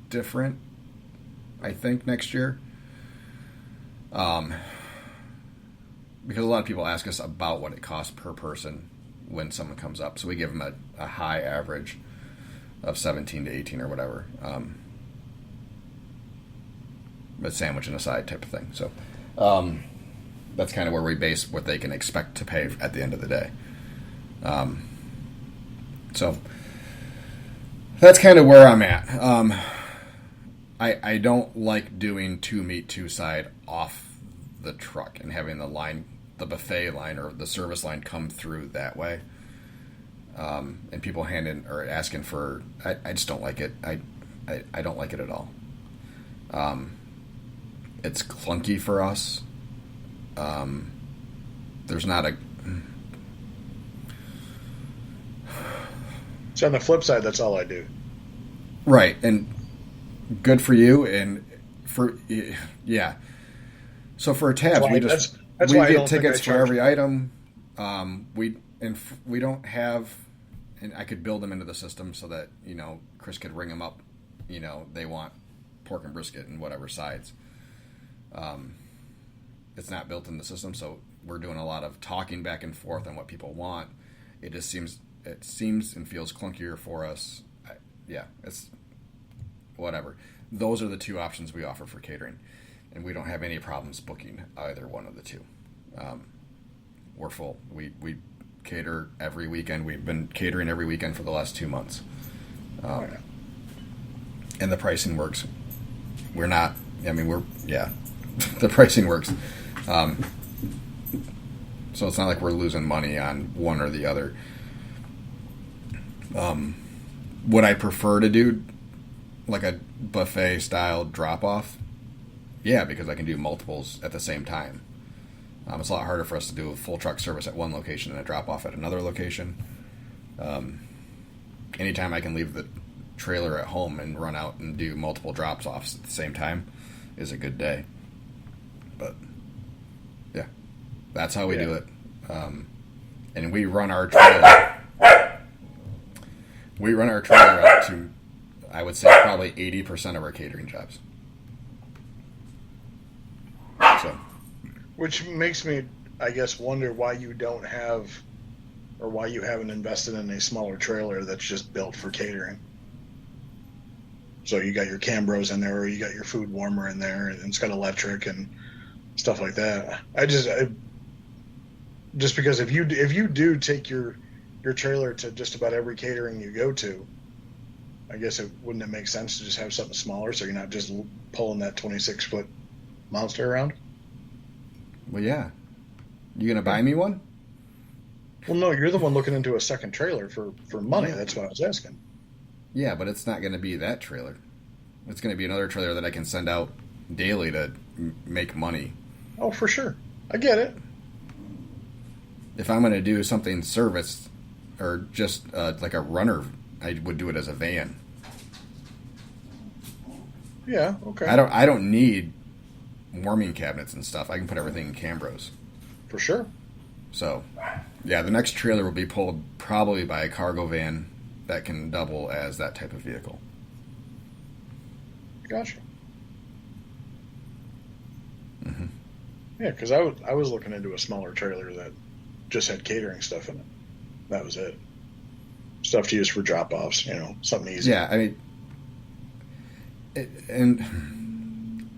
Speaker 3: different, I think, next year. Because a lot of people ask us about what it costs per person when someone comes up. So we give them a high average of 17 to 18 or whatever. A sandwich and a side type of thing. So that's kind of where we base what they can expect to pay at the end of the day. So that's kind of where I'm at. I don't like doing two meat, two side off the truck and having the buffet line or the service line come through that way. And people handing or asking for, I just don't like it. I don't like it at all. It's clunky for us. There's not a.
Speaker 4: So on the flip side, that's all I do.
Speaker 3: Right, and good for you, and for yeah. So for tabs, we just we get tickets for every item. We don't have, and I could build them into the system so that Chris could ring them up. They want pork and brisket and whatever sides. It's not built in the system, so we're doing a lot of talking back and forth on what people want. It seems and feels clunkier for us. It's whatever. Those are the two options we offer for catering, and we don't have any problems booking either one of the two. We're full. We cater every weekend. We've been catering every weekend for the last 2 months, and the pricing works. We're not. The pricing works. So it's not like we're losing money on one or the other. Would I prefer to do like a buffet style drop off? Yeah, because I can do multiples at the same time. It's a lot harder for us to do a full truck service at one location and a drop off at another location. Anytime I can leave the trailer at home and run out and do multiple drops offs at the same time is a good day. But yeah, that's how we do it. And we run our trailer. We run our trailer up to, I would say, probably 80% of our catering jobs. So,
Speaker 4: which makes me, I guess, wonder why you don't have, or why you haven't invested in a smaller trailer that's just built for catering. So you got your Cambros in there, or you got your food warmer in there, and it's got electric and stuff like that. Just because if you do take your trailer to just about every catering you go to, I guess wouldn't it make sense to just have something smaller so you're not just pulling that 26-foot monster around?
Speaker 3: Well, yeah. You gonna buy me one?
Speaker 4: Well, no, you're the one looking into a second trailer for money. That's what I was asking.
Speaker 3: Yeah, but it's not going to be that trailer. It's going to be another trailer that I can send out daily to make money.
Speaker 4: Oh, for sure. I get it.
Speaker 3: If I'm going to do something service or just like a runner, I would do it as a van.
Speaker 4: Yeah, okay.
Speaker 3: I don't need warming cabinets and stuff. I can put everything in Cambros.
Speaker 4: For sure.
Speaker 3: So, yeah, the next trailer will be pulled probably by a cargo van that can double as that type of vehicle.
Speaker 4: Gotcha.
Speaker 3: Mm-hmm.
Speaker 4: Yeah, because I was looking into a smaller trailer that just had catering stuff in it. That was it. Stuff to use for drop-offs, something easy.
Speaker 3: Yeah, I mean, and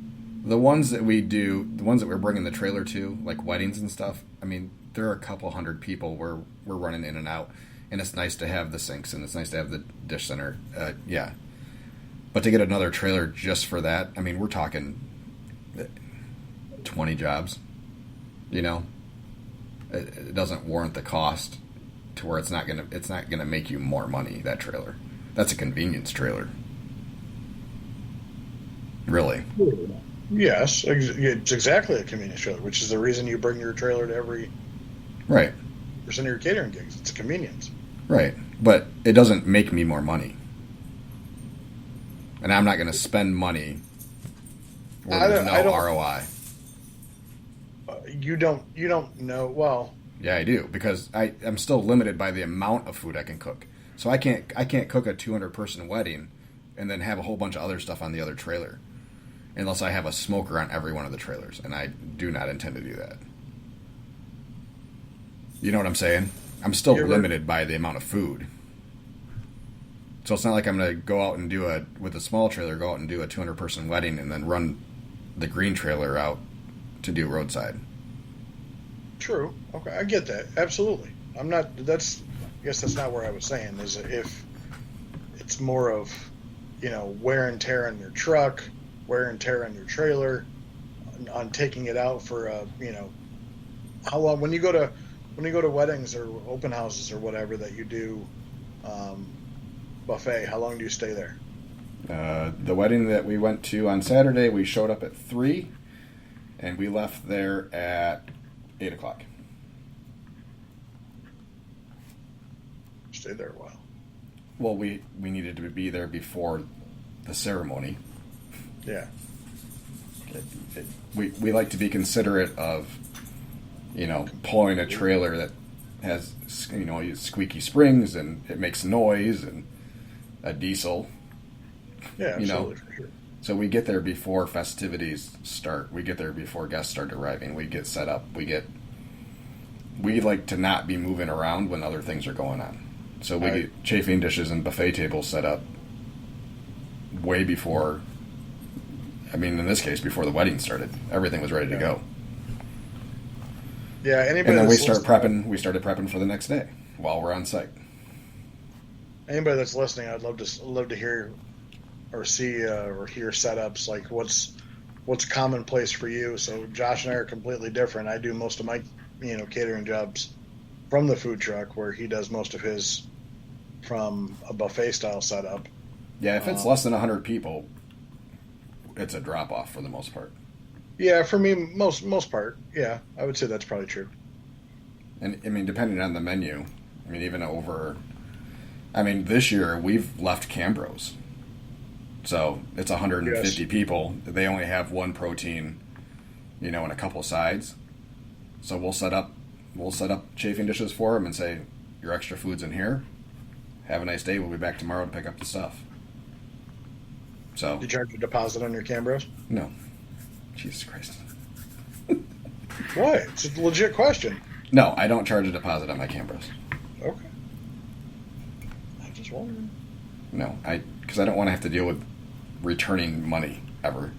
Speaker 3: the ones that we do, the ones that we're bringing the trailer to, like weddings and stuff, I mean, there are a couple hundred people where we're running in and out, and it's nice to have the sinks, and it's nice to have the dish center, yeah. But to get another trailer just for that, I mean, we're talking 20 jobs, It doesn't warrant the cost to where it's not gonna make you more money, that trailer. That's a convenience trailer. Really.
Speaker 4: Yes, it's exactly a convenience trailer, which is the reason you bring your trailer to every
Speaker 3: right
Speaker 4: percent of your catering gigs. It's a convenience.
Speaker 3: Right, but it doesn't make me more money, and I'm not going to spend money where there's no ROI.
Speaker 4: You don't know. Well,
Speaker 3: yeah, I do, because I'm still limited by the amount of food I can cook. So I can't cook a 200-person wedding and then have a whole bunch of other stuff on the other trailer, unless I have a smoker on every one of the trailers, and I do not intend to do that. You know what I'm saying? I'm still limited by the amount of food. So it's not like I'm going to go out and with a small trailer, go out and do a 200-person wedding and then run the green trailer out to do roadside.
Speaker 4: True. Okay, I get that. Absolutely. I'm not guess that's not where I was saying. Is if it's more of, wear and tear on your truck, wear and tear on your trailer, on taking it out for how long when you go to weddings or open houses or whatever that you do, buffet, how long do you stay there?
Speaker 3: The wedding that we went to on Saturday, we showed up at 3, and we left there at 8 o'clock.
Speaker 4: Stay there a while.
Speaker 3: Well, we needed to be there before the ceremony.
Speaker 4: Yeah.
Speaker 3: We like to be considerate of, pulling a trailer that has, squeaky springs and it makes noise and a diesel.
Speaker 4: Yeah, absolutely, for sure.
Speaker 3: So we get there before festivities start. We get there before guests start arriving. We get set up. We like to not be moving around when other things are going on. So we get chafing dishes and buffet tables set up way before, in this case, before the wedding started. Everything was ready to go.
Speaker 4: Yeah, anybody.
Speaker 3: And then we started prepping for the next day while we're on site.
Speaker 4: Anybody that's listening, I'd love to hear or see or hear setups, like what's commonplace for you. So Josh and I are completely different. I do most of my catering jobs from the food truck, where he does most of his from a buffet style setup.
Speaker 3: Yeah, if it's less than 100 people, it's a drop off for the most part.
Speaker 4: Yeah, for me, most part, yeah, I would say that's probably true.
Speaker 3: And depending on the menu, even over, this year we've left Cambros, so it's 150
Speaker 4: Yes.
Speaker 3: people. They only have one protein, and a couple sides. So we'll set up chafing dishes for them and say, your extra food's in here. Have a nice day. We'll be back tomorrow to pick up the stuff. So.
Speaker 4: Do you charge a deposit on your Cambros?
Speaker 3: No. Jesus Christ.
Speaker 4: What? It's a legit question.
Speaker 3: No, I don't charge a deposit on my Cambros.
Speaker 4: Okay. I'm just wondering.
Speaker 3: No, because I don't want to have to deal with returning money ever.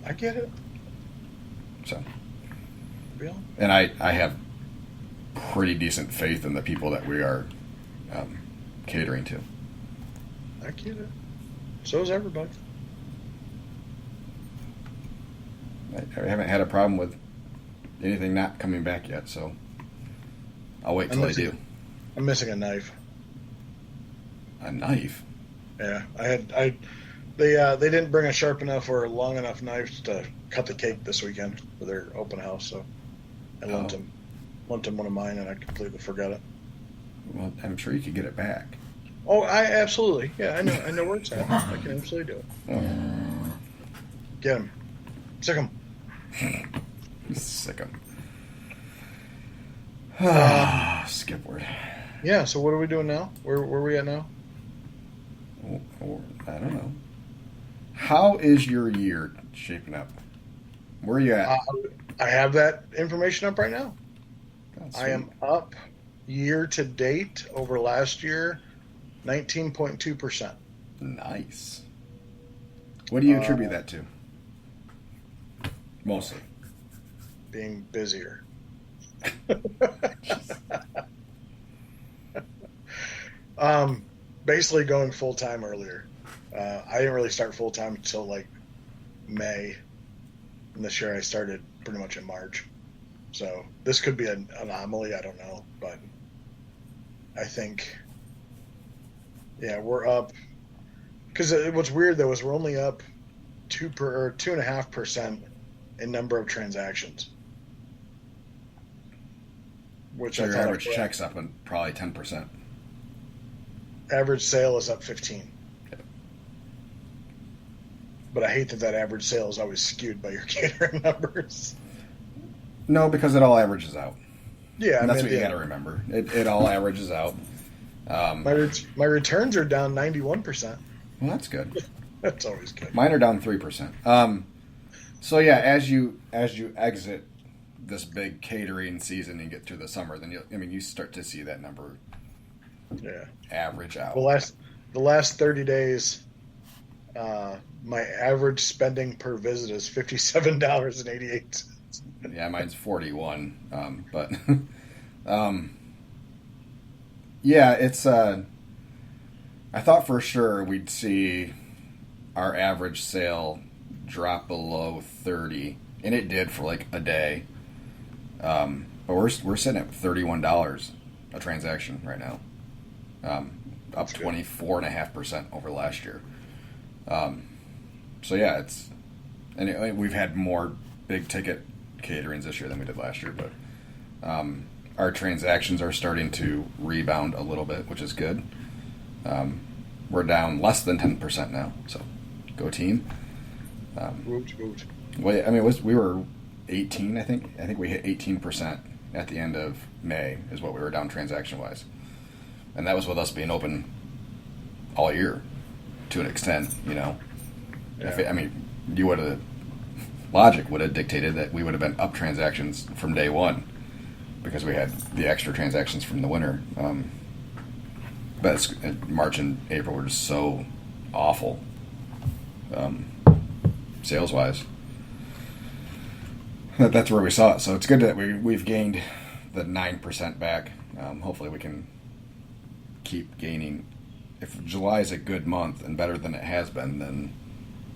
Speaker 4: I get it.
Speaker 3: So.
Speaker 4: Bill?
Speaker 3: And I have pretty decent faith in the people that we are catering to.
Speaker 4: I get it. So is everybody.
Speaker 3: I haven't had a problem with anything not coming back yet, so I'll wait till they do.
Speaker 4: I'm missing a knife.
Speaker 3: A knife?
Speaker 4: Yeah, they didn't bring a sharp enough or long enough knife to cut the cake this weekend for their open house, so I lent him one of mine, and I completely forgot it.
Speaker 3: Well, I'm sure you could get it back.
Speaker 4: Oh, I absolutely. Yeah, I know where it's at. I can absolutely do it.
Speaker 3: Oh.
Speaker 4: Get him. Sick him.
Speaker 3: Sick him. Skip word.
Speaker 4: Yeah, so what are we doing now? Where are we at now?
Speaker 3: I don't know. How is your year shaping up? Where are you at?
Speaker 4: I have that information up right now.
Speaker 3: That's
Speaker 4: I am up year to date over last year, 19.2%.
Speaker 3: Nice. What do you attribute that to? Mostly.
Speaker 4: Being busier. Basically going full time earlier. I didn't really start full time until like May. And this year I started pretty much in March. So this could be an anomaly. I don't know, but I think, yeah, we're up. Because what's weird though is we're only up 2.5% in number of transactions. Which
Speaker 3: So
Speaker 4: I
Speaker 3: your
Speaker 4: thought
Speaker 3: average check's up on probably 10%.
Speaker 4: average sale is up 15.
Speaker 3: Yep.
Speaker 4: But I hate that average sale is always skewed by your catering numbers.
Speaker 3: No, because it all averages out.
Speaker 4: Yeah,
Speaker 3: And that's what you got to remember. It all averages out.
Speaker 4: My returns are down 91%.
Speaker 3: Well, that's good.
Speaker 4: That's always good.
Speaker 3: Mine are down 3%. So yeah, as you exit this big catering season and get through the summer, then you start to see that number average out.
Speaker 4: The last 30 days, my average spending per visit is $57.88.
Speaker 3: Yeah, mine's 41. But Yeah, it's. I thought for sure we'd see our average sale drop below 30, and it did for like a day. But we're sitting at $31 a transaction right now, up 24.5% over last year. So yeah, we've had more big ticket caterings this year than we did last year, but our transactions are starting to rebound a little bit, which is good. We're down less than 10% now, so go team.
Speaker 4: Woot.
Speaker 3: Well, I mean, we were 18, I think. I think we hit 18% at the end of May is what we were down transaction-wise. And that was with us being open all year to an extent, you know.
Speaker 4: Yeah.
Speaker 3: Logic would have dictated that we would have been up transactions from day one because we had the extra transactions from the winter. But March and April were just so awful, sales-wise. That's where we saw it. So it's good that we've gained the 9% back. Hopefully we can keep gaining. If July is a good month and better than it has been, then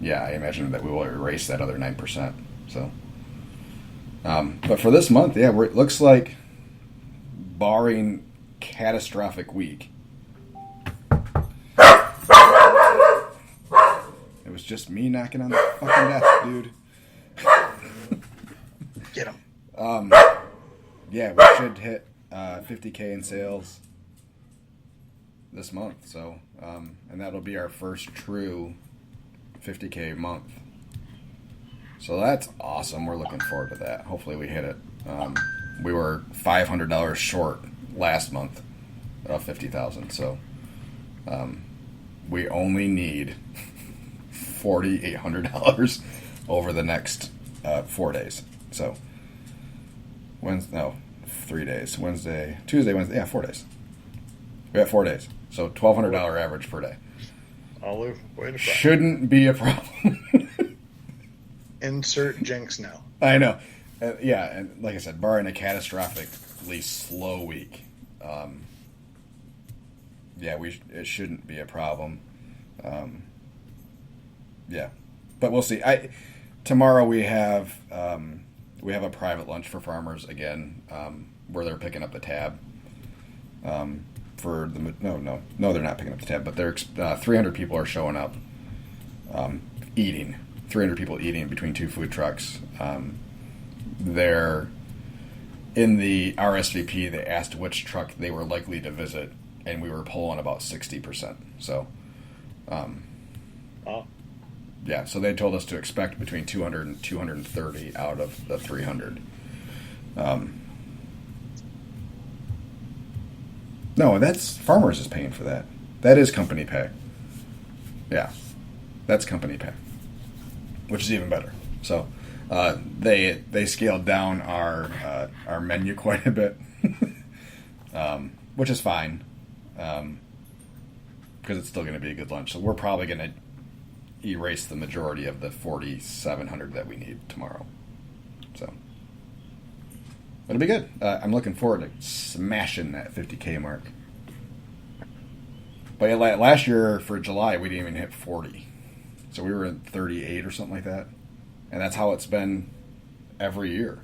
Speaker 3: yeah, I imagine that we will erase that other 9%. So, but for this month, yeah, it looks like, barring catastrophic week, it was just me knocking on the fucking desk, dude.
Speaker 4: Get him.
Speaker 3: Yeah, we should hit $50K in sales this month. So, and that'll be our first true $50K month. So that's awesome. We're looking forward to that. Hopefully we hit it. We were $500 short last month of $50,000. So, we only need $4,800 over the next 4 days. So, 3 days. Tuesday, Wednesday. Yeah, 4 days. We have 4 days. So $1,200 average per day.
Speaker 4: Olive, way to fry.
Speaker 3: Shouldn't be a problem.
Speaker 4: Insert jinx now.
Speaker 3: I know. Yeah, and like I said, barring a catastrophically slow week, yeah, it shouldn't be a problem. Yeah, but we'll see. Tomorrow we have a private lunch for farmers again, where they're picking up the tab. They're not picking up the tab, but 300 people are showing up, eating. 300 people eating between two food trucks. They're in the RSVP. They asked which truck they were likely to visit, and we were pulling about 60%. So, yeah. So they told us to expect between 200 and 230 out of the 300. No, that's Farmers is paying for that. That is company pay. Yeah, that's company pay, which is even better. So they scaled down our menu quite a bit, which is fine, because it's still going to be a good lunch. So we're probably going to erase the majority of the 4,700 that we need tomorrow. So it'll be good. I'm looking forward to smashing that 50K mark. But yeah, last year for July we didn't even hit 40. So we were at 38 or something like that. And that's how it's been every year.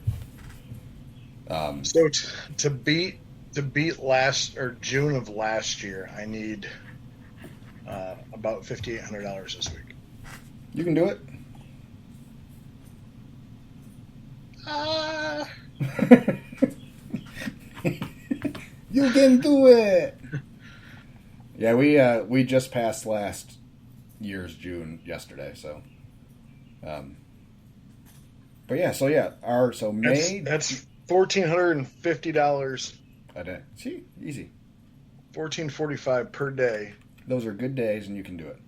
Speaker 4: So to beat June of last year, I need about $5,800 this week.
Speaker 3: You can do it. You can do it. Yeah, we just passed last year's June yesterday, so. But yeah, so May.
Speaker 4: That's $1,450
Speaker 3: a day. See, easy.
Speaker 4: $1,445 per day.
Speaker 3: Those are good days, and you can do it.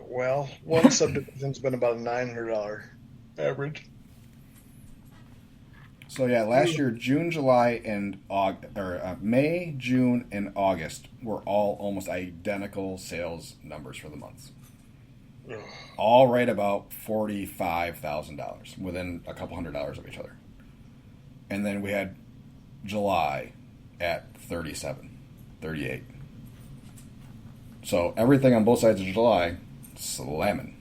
Speaker 4: Well, one subdivision's been about a $900 average.
Speaker 3: So yeah, last year June, July, and May, June, and August were all almost identical sales numbers for the months.
Speaker 4: Ugh.
Speaker 3: All right about $45,000, within a couple $100 of each other. And then we had July at 37. 38. So everything on both sides of July, slamming.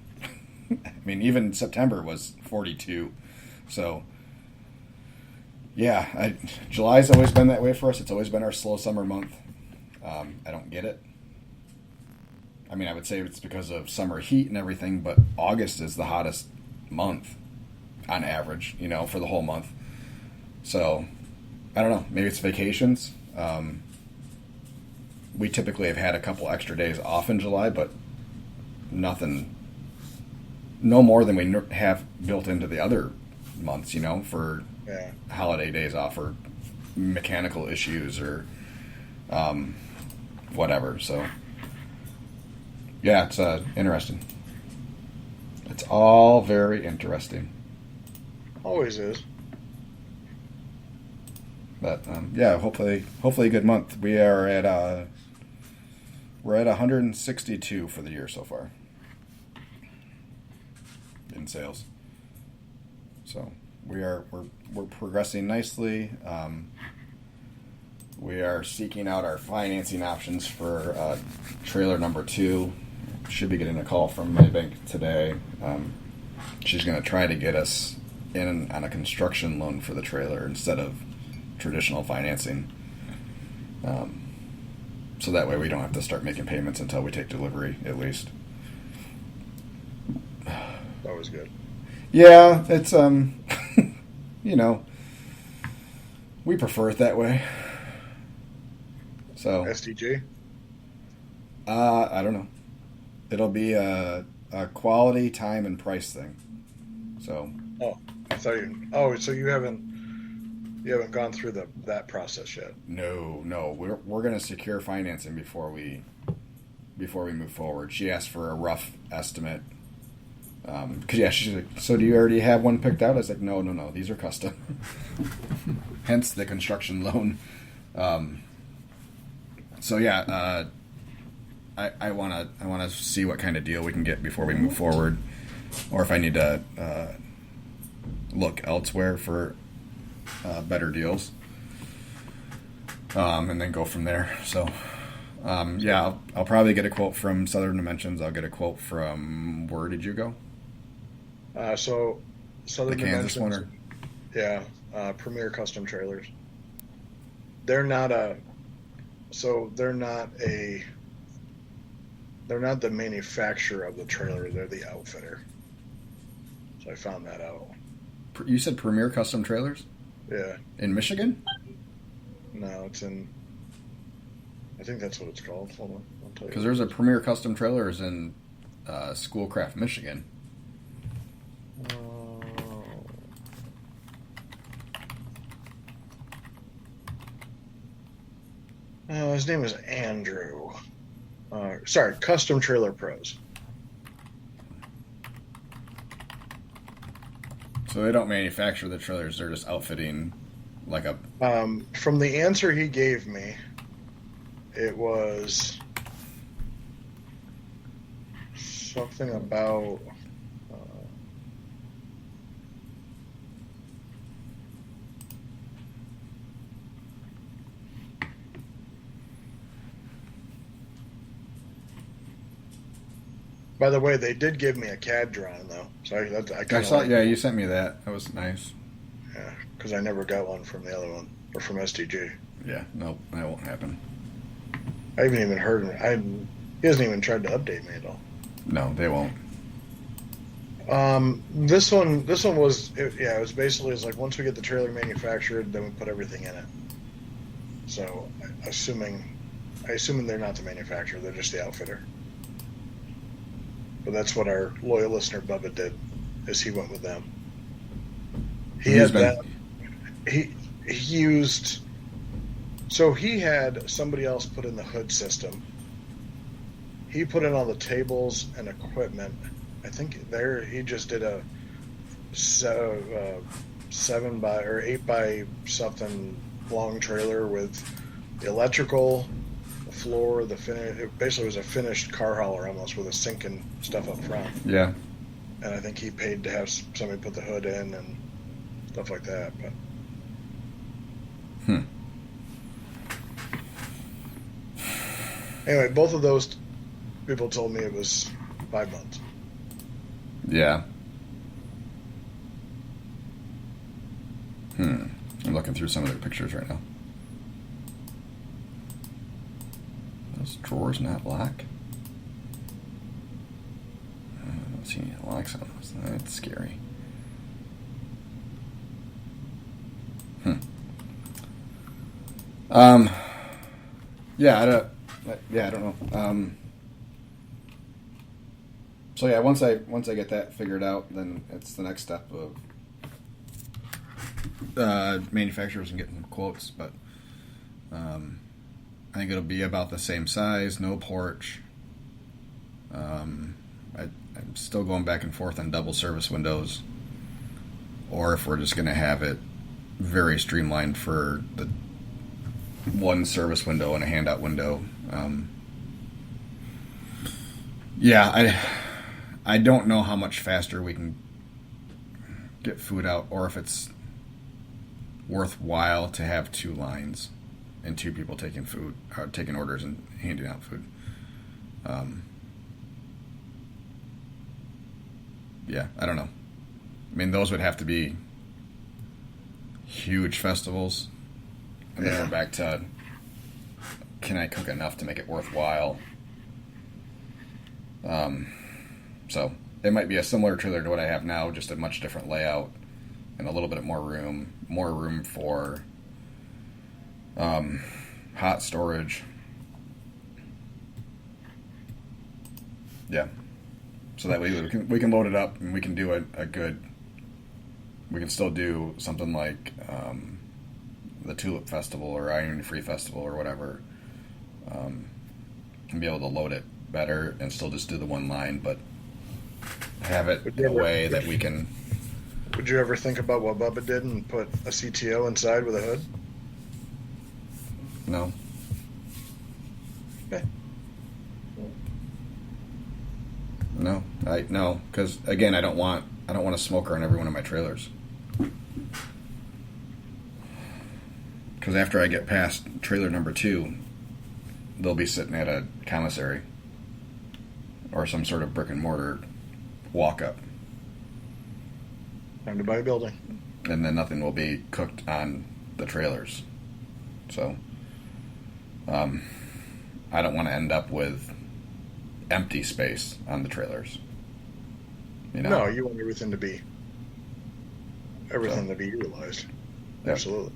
Speaker 3: I mean, even September was 42. So, yeah, July's always been that way for us. It's always been our slow summer month. I don't get it. I mean, I would say it's because of summer heat and everything, but August is the hottest month on average, for the whole month. So, I don't know. Maybe it's vacations. We typically have had a couple extra days off in July, but no more than we have built into the other months, for holiday days off or mechanical issues or whatever. So, yeah, it's interesting. It's all very interesting.
Speaker 4: Always is.
Speaker 3: But yeah, hopefully a good month. We're at 162 for the year so far in sales. So we're progressing nicely. We are seeking out our financing options for trailer number 2. Should be getting a call from my bank today. She's going to try to get us in on a construction loan for the trailer instead of traditional financing. So that way we don't have to start making payments until we take delivery, at least.
Speaker 4: That was good.
Speaker 3: Yeah, it's we prefer it that way. So
Speaker 4: SDG?
Speaker 3: I don't know. It'll be a quality, time, and price thing. So.
Speaker 4: Oh, I thought you. Oh, so you haven't gone through that process yet?
Speaker 3: No. We're going to secure financing before we move forward. She asked for a rough estimate. She's like, so do you already have one picked out? I was like, no. These are custom. Hence the construction loan. So yeah, I wanna see what kind of deal we can get before we move forward, or if I need to look elsewhere for better deals, and then go from there. So yeah, I'll probably get a quote from Southern Dimensions. I'll get a quote from, where did you go?
Speaker 4: So Southern
Speaker 3: the Kansas
Speaker 4: Dimensions,
Speaker 3: one,
Speaker 4: yeah, Premier Custom Trailers. They're not the manufacturer of the trailer. They're the outfitter. So I found that out.
Speaker 3: You said Premier Custom Trailers?
Speaker 4: Yeah.
Speaker 3: In Michigan?
Speaker 4: No, it's in. I think that's what it's called. Hold on, I'll tell you.
Speaker 3: Because there's a Premier Custom Trailers in Schoolcraft, Michigan.
Speaker 4: His name is Andrew. Sorry, Custom Trailer Pros.
Speaker 3: So they don't manufacture the trailers; they're just outfitting, like a.
Speaker 4: From the answer he gave me, it was something about. By the way, they did give me a CAD drawing though, so I
Speaker 3: saw. Yeah, you sent me that. That was nice.
Speaker 4: Yeah, because I never got one from the other one or from STG.
Speaker 3: Yeah, nope, that won't happen.
Speaker 4: I haven't even heard. He hasn't even tried to update me at all.
Speaker 3: No, they won't.
Speaker 4: This one was. It was basically like once we get the trailer manufactured, then we put everything in it. So, assuming they're not the manufacturer, they're just the outfitter. But that's what our loyal listener Bubba did, is he went with them. He used. So he had somebody else put in the hood system. He put in all the tables and equipment. I think he just did a 7 by or 8 by something long trailer with the electrical, the floor, the finish. It basically was a finished car hauler almost, with a sink and stuff up front.
Speaker 3: Yeah.
Speaker 4: And I think he paid to have somebody put the hood in and stuff like that. But Anyway, both of those people told me it was 5 months.
Speaker 3: Yeah. I'm looking through some of their pictures right now. Those drawers not locked? I don't see any locks on those. That's scary. Yeah, I don't know. So yeah, once I get that figured out, then it's the next step of manufacturers and getting quotes. But I think it'll be about the same size, no porch. I'm still going back and forth on double service windows, or if we're just going to have it very streamlined for the one service window and a handout window. I don't know how much faster we can get food out, or if it's worthwhile to have two lines and two people taking food, taking orders and handing out food. I don't know. I mean, those would have to be huge festivals. And then we're back to, can I cook enough to make it worthwhile? So it might be a similar trailer to what I have now, just a much different layout and a little bit more room for hot storage. Yeah. So that way we can load it up and we can do a good. We can still do something like the Tulip Festival or Iron Free Festival or whatever, and be able to load it better and still just do the one line, but have it in a way that we can.
Speaker 4: Would you ever think about what Bubba did and put a CTO inside with a hood?
Speaker 3: No.
Speaker 4: Okay.
Speaker 3: No, because again, I don't want a smoker on every one of my trailers. Because after I get past trailer number 2, they'll be sitting at a commissary or some sort of brick and mortar walk-up.
Speaker 4: Time to buy a building.
Speaker 3: And then nothing will be cooked on the trailers. So, I don't want to end up with empty space on the trailers. You know?
Speaker 4: No, you want everything to be utilized.
Speaker 3: Yeah.
Speaker 4: Absolutely.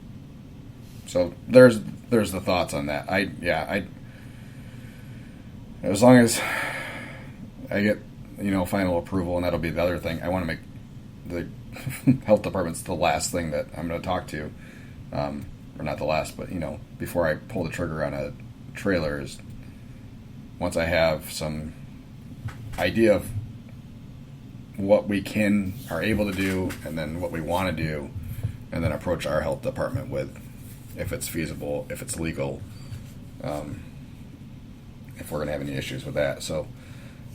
Speaker 3: So there's the thoughts on that. As long as I get final approval, and that'll be the other thing. I want to make the health department's the last thing that I'm going to talk to, or not the last, but before I pull the trigger on a trailer is once I have some idea of what we are able to do, and then what we want to do, and then approach our health department with if it's feasible, if it's legal, if we're going to have any issues with that. So,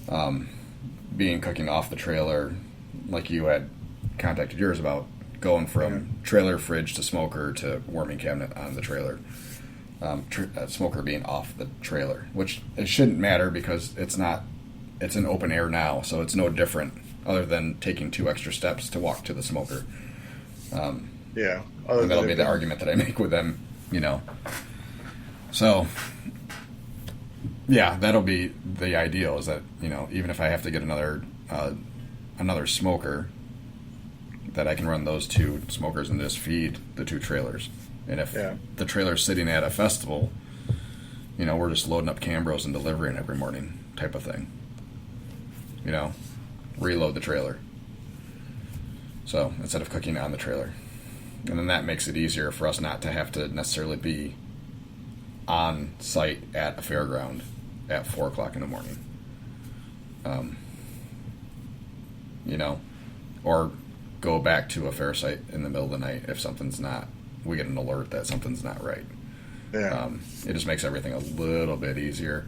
Speaker 3: cooking off the trailer, like you had contacted yours about, going from trailer fridge to smoker to warming cabinet on the trailer. Smoker being off the trailer, which it shouldn't matter because it's an open air now, so it's no different other than taking 2 extra steps to walk to the smoker. And that'll be the argument that I make with them, So, yeah, that'll be the ideal, is that, even if I have to get another smoker, that I can run those 2 smokers and just feed the 2 trailers. And if the trailer's sitting at a festival, we're just loading up Cambros and delivering every morning type of thing. Reload the trailer. So instead of cooking on the trailer. And then that makes it easier for us not to have to necessarily be on site at a fairground at 4 o'clock in the morning. Or go back to a fair site in the middle of the night if we get an alert that something's not right.
Speaker 4: Yeah.
Speaker 3: It just makes everything a little bit easier.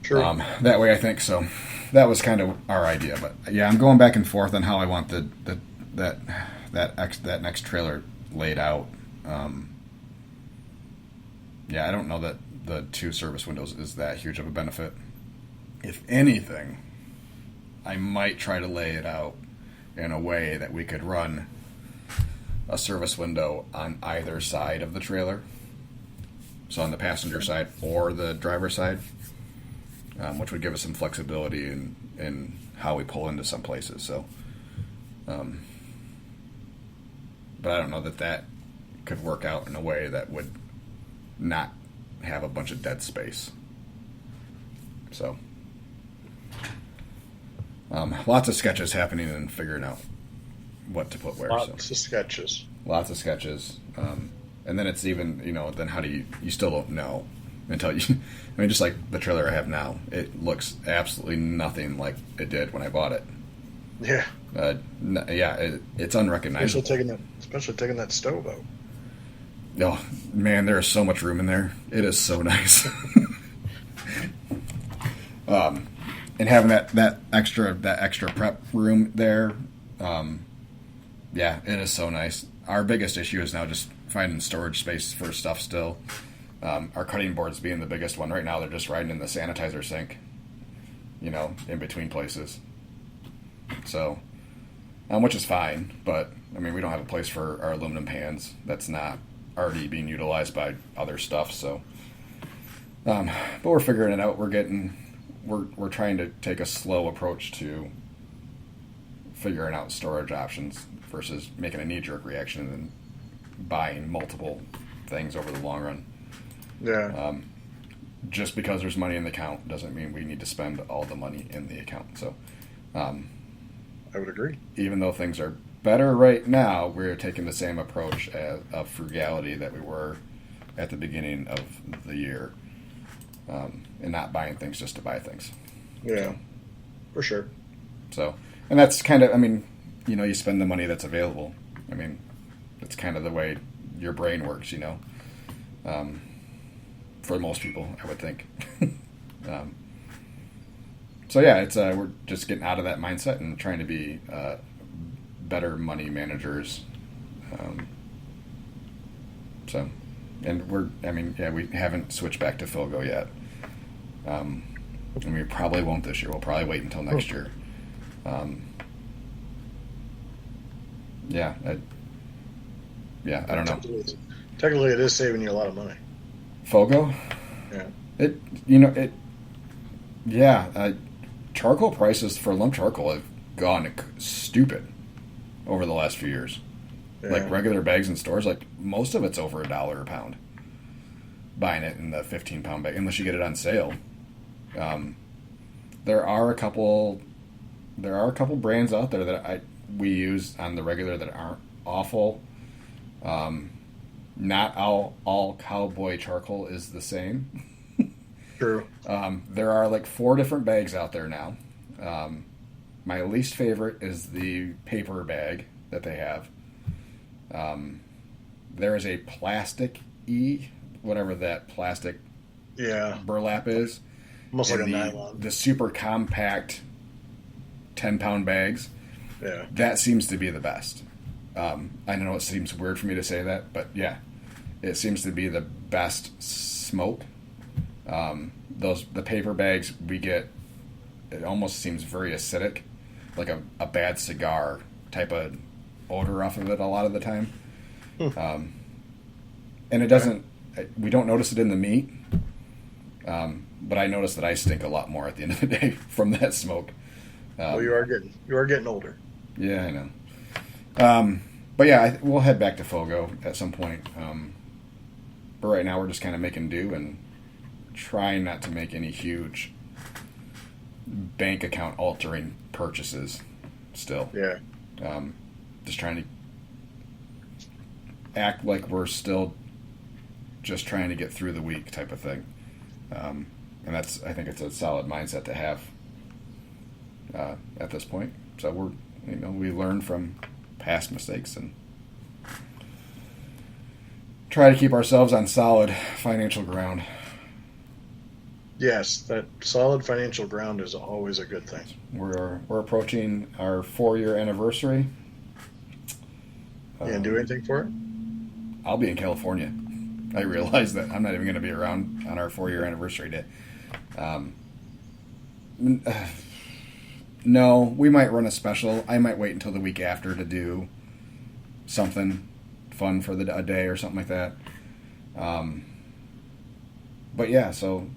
Speaker 4: Sure.
Speaker 3: That way, I think so. That was kind of our idea, but yeah, I'm going back and forth on how I want that next trailer laid out. yeah, I don't know that the 2 service windows is that huge of a benefit. If anything, I might try to lay it out in a way that we could run a service window on either side of the trailer. So on the passenger side or the driver's side, which would give us some flexibility in how we pull into some places. So, but I don't know that could work out in a way that would not have a bunch of dead space. So, lots of sketches happening and figuring out what to put where.
Speaker 4: Lots of sketches.
Speaker 3: Lots of sketches. And then it's even, then how do you still don't know until you, I mean, just like the trailer I have now, it looks absolutely nothing like it did when I bought it.
Speaker 4: Yeah.
Speaker 3: It's unrecognizable.
Speaker 4: Especially taking that stove out.
Speaker 3: Oh, man, there is so much room in there. It is so nice. And having that extra prep room there, it is so nice. Our biggest issue is now just finding storage space for stuff still. Our cutting boards being the biggest one. Right now they're just riding in the sanitizer sink, in between places. So, which is fine, but I mean, we don't have a place for our aluminum pans that's not already being utilized by other stuff. So, but we're figuring it out. We're trying to take a slow approach to figuring out storage options versus making a knee-jerk reaction and then buying multiple things over the long run.
Speaker 4: Yeah.
Speaker 3: Just because there's money in the account doesn't mean we need to spend all the money in the account. So,
Speaker 4: I would agree.
Speaker 3: Even though things are better right now, we're taking the same approach of frugality that we were at the beginning of the year, and not buying things just to buy things.
Speaker 4: Yeah, for sure.
Speaker 3: So, and that's kind of, I mean, you spend the money that's available. I mean, it's kind of the way your brain works, for most people, I would think. So yeah, it's we're just getting out of that mindset and trying to be better money managers. We haven't switched back to Filgo yet. And we probably won't this year. We'll probably wait until next year. I don't know.
Speaker 4: Technically, it is saving you a lot of money.
Speaker 3: Fogo?
Speaker 4: Yeah.
Speaker 3: Charcoal prices for lump charcoal have gone stupid over the last few years.
Speaker 4: Yeah.
Speaker 3: Like regular bags in stores, like most of it's over $1 a pound. Buying it in the 15-pound bag, unless you get it on sale. There are a couple brands out there that we use on the regular that aren't awful. Not all cowboy charcoal is the same.
Speaker 4: True.
Speaker 3: There are like 4 different bags out there now. My least favorite is the paper bag that they have. There is a plastic whatever that plastic burlap is.
Speaker 4: Almost like a nylon.
Speaker 3: The super compact 10-pound bags.
Speaker 4: Yeah.
Speaker 3: That seems to be the best. I know it seems weird for me to say that, but yeah, it seems to be the best smoke. The paper bags we get, it almost seems very acidic, like a bad cigar type of odor off of it a lot of the time. And it doesn't, we don't notice it in the meat, but I notice that I stink a lot more at the end of the day from that smoke.
Speaker 4: Well, you are getting older.
Speaker 3: Yeah, I know. But yeah, we'll head back to Fogo at some point. But right now we're just kind of making do and trying not to make any huge bank account altering purchases still.
Speaker 4: Yeah.
Speaker 3: Just trying to act like we're still just trying to get through the week type of thing. And I think it's a solid mindset to have at this point. So we learn from past mistakes and try to keep ourselves on solid financial ground.
Speaker 4: Yes, that solid financial ground is always a good thing.
Speaker 3: We're approaching our 4-year anniversary.
Speaker 4: You gonna do anything for it?
Speaker 3: I'll be in California. I realize that I'm not even going to be around on our 4-year anniversary day. No, we might run a special. I might wait until the week after to do something fun for a day or something like that. But yeah, so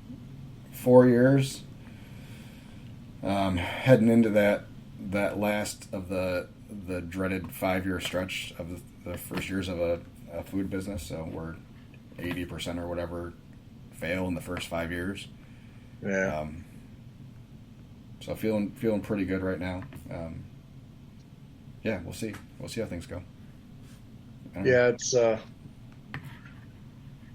Speaker 3: 4 years, heading into that last of the dreaded 5-year stretch of the first years of a food business. So we're 80% or whatever fail in the first 5 years.
Speaker 4: Yeah.
Speaker 3: So feeling pretty good right now. Yeah, we'll see. We'll see how things go.
Speaker 4: Yeah, it's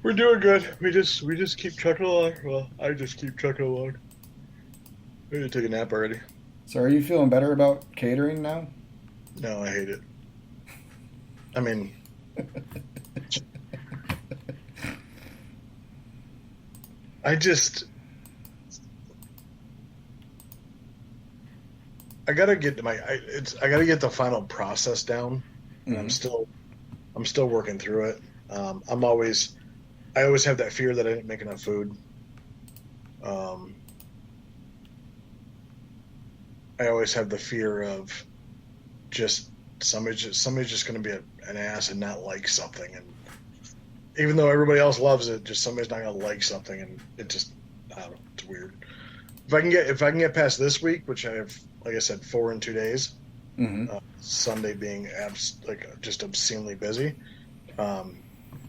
Speaker 4: we're doing good. We just keep trucking along. Well, I just keep trucking along. I need to take a nap already.
Speaker 3: So are you feeling better about catering now?
Speaker 4: No, I hate it. I mean, I gotta get to I gotta get the final process down, and
Speaker 3: Mm-hmm.
Speaker 4: I'm still working through it. I always have that fear that I didn't make enough food. I always have the fear of just somebody's just going to be an ass and not like something, and even though everybody else loves it, just somebody's not going to like something, and it just, I don't know, it's weird. If I can get past this week, which I have, like I said, 4 in 2 days,
Speaker 3: Mm-hmm.
Speaker 4: Sunday being just obscenely busy,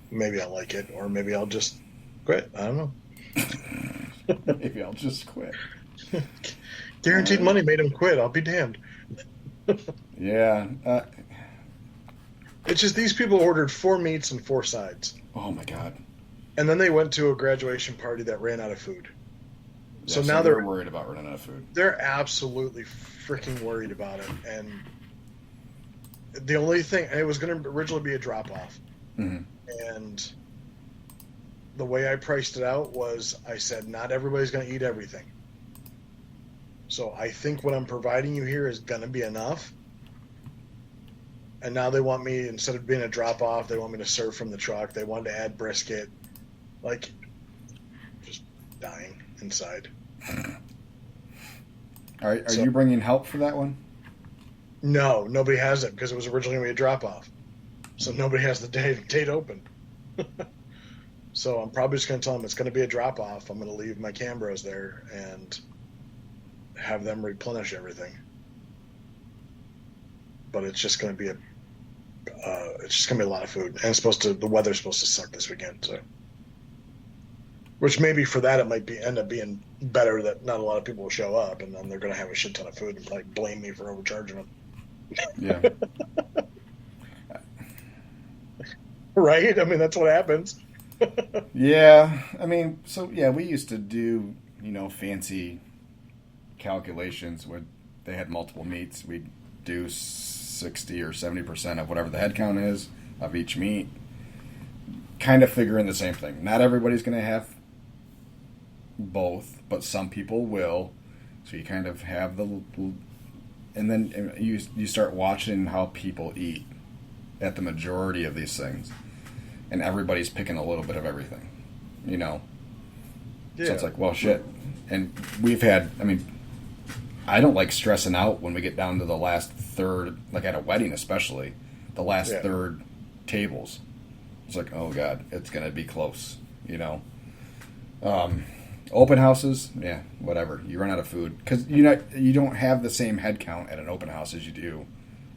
Speaker 4: maybe I'll like it, or maybe I'll just quit. I don't know.
Speaker 3: Maybe I'll just quit.
Speaker 4: Guaranteed money made him quit. I'll be damned.
Speaker 3: Yeah.
Speaker 4: It's just these people ordered 4 meats and 4 sides,
Speaker 3: Oh my God.
Speaker 4: and then they went to a graduation party that ran out of food.
Speaker 3: Yeah,
Speaker 4: So now
Speaker 3: they're worried about running out of food.
Speaker 4: they're absolutely freaking worried about it. And the only thing, and it was going to originally be a drop off,
Speaker 3: Mm-hmm.
Speaker 4: and the way I priced it out was I said not everybody's going to eat everything. So I think what I'm providing you here is going to be enough. And now they want me, instead of being a drop off, they want me to serve from the truck. They wanted to add brisket, like just dying inside.
Speaker 3: Are
Speaker 4: So-
Speaker 3: you bringing help for that one?
Speaker 4: No, nobody has it because it was originally going to be a drop off. So nobody has the date open. So I'm probably just going to tell them it's going to be a drop off. I'm going to leave my Cambros there and have them replenish everything. But it's just going to be a lot of food, and the weather's supposed to suck this weekend. So, which maybe for that it might end up being better that not a lot of people will show up, and then they're going to have a shit ton of food and like blame me for overcharging them.
Speaker 3: Yeah.
Speaker 4: Right? I mean, that's what happens.
Speaker 3: Yeah. I mean, so yeah, we used to do, fancy calculations where they had multiple meats. We'd do 60 or 70% of whatever the head count is of each meat. Kind of figuring the same thing. Not everybody's going to have both, but some people will. So you kind of have and then you start watching how people eat at the majority of these things, and everybody's picking a little bit of everything,
Speaker 4: Yeah.
Speaker 3: So it's like, well, shit. And we've had, I don't like stressing out when we get down to the last third, like at a wedding especially, the last third tables. It's like, oh God, it's going to be close, Open houses, yeah, whatever. You run out of food because you don't have the same head count at an open house as you do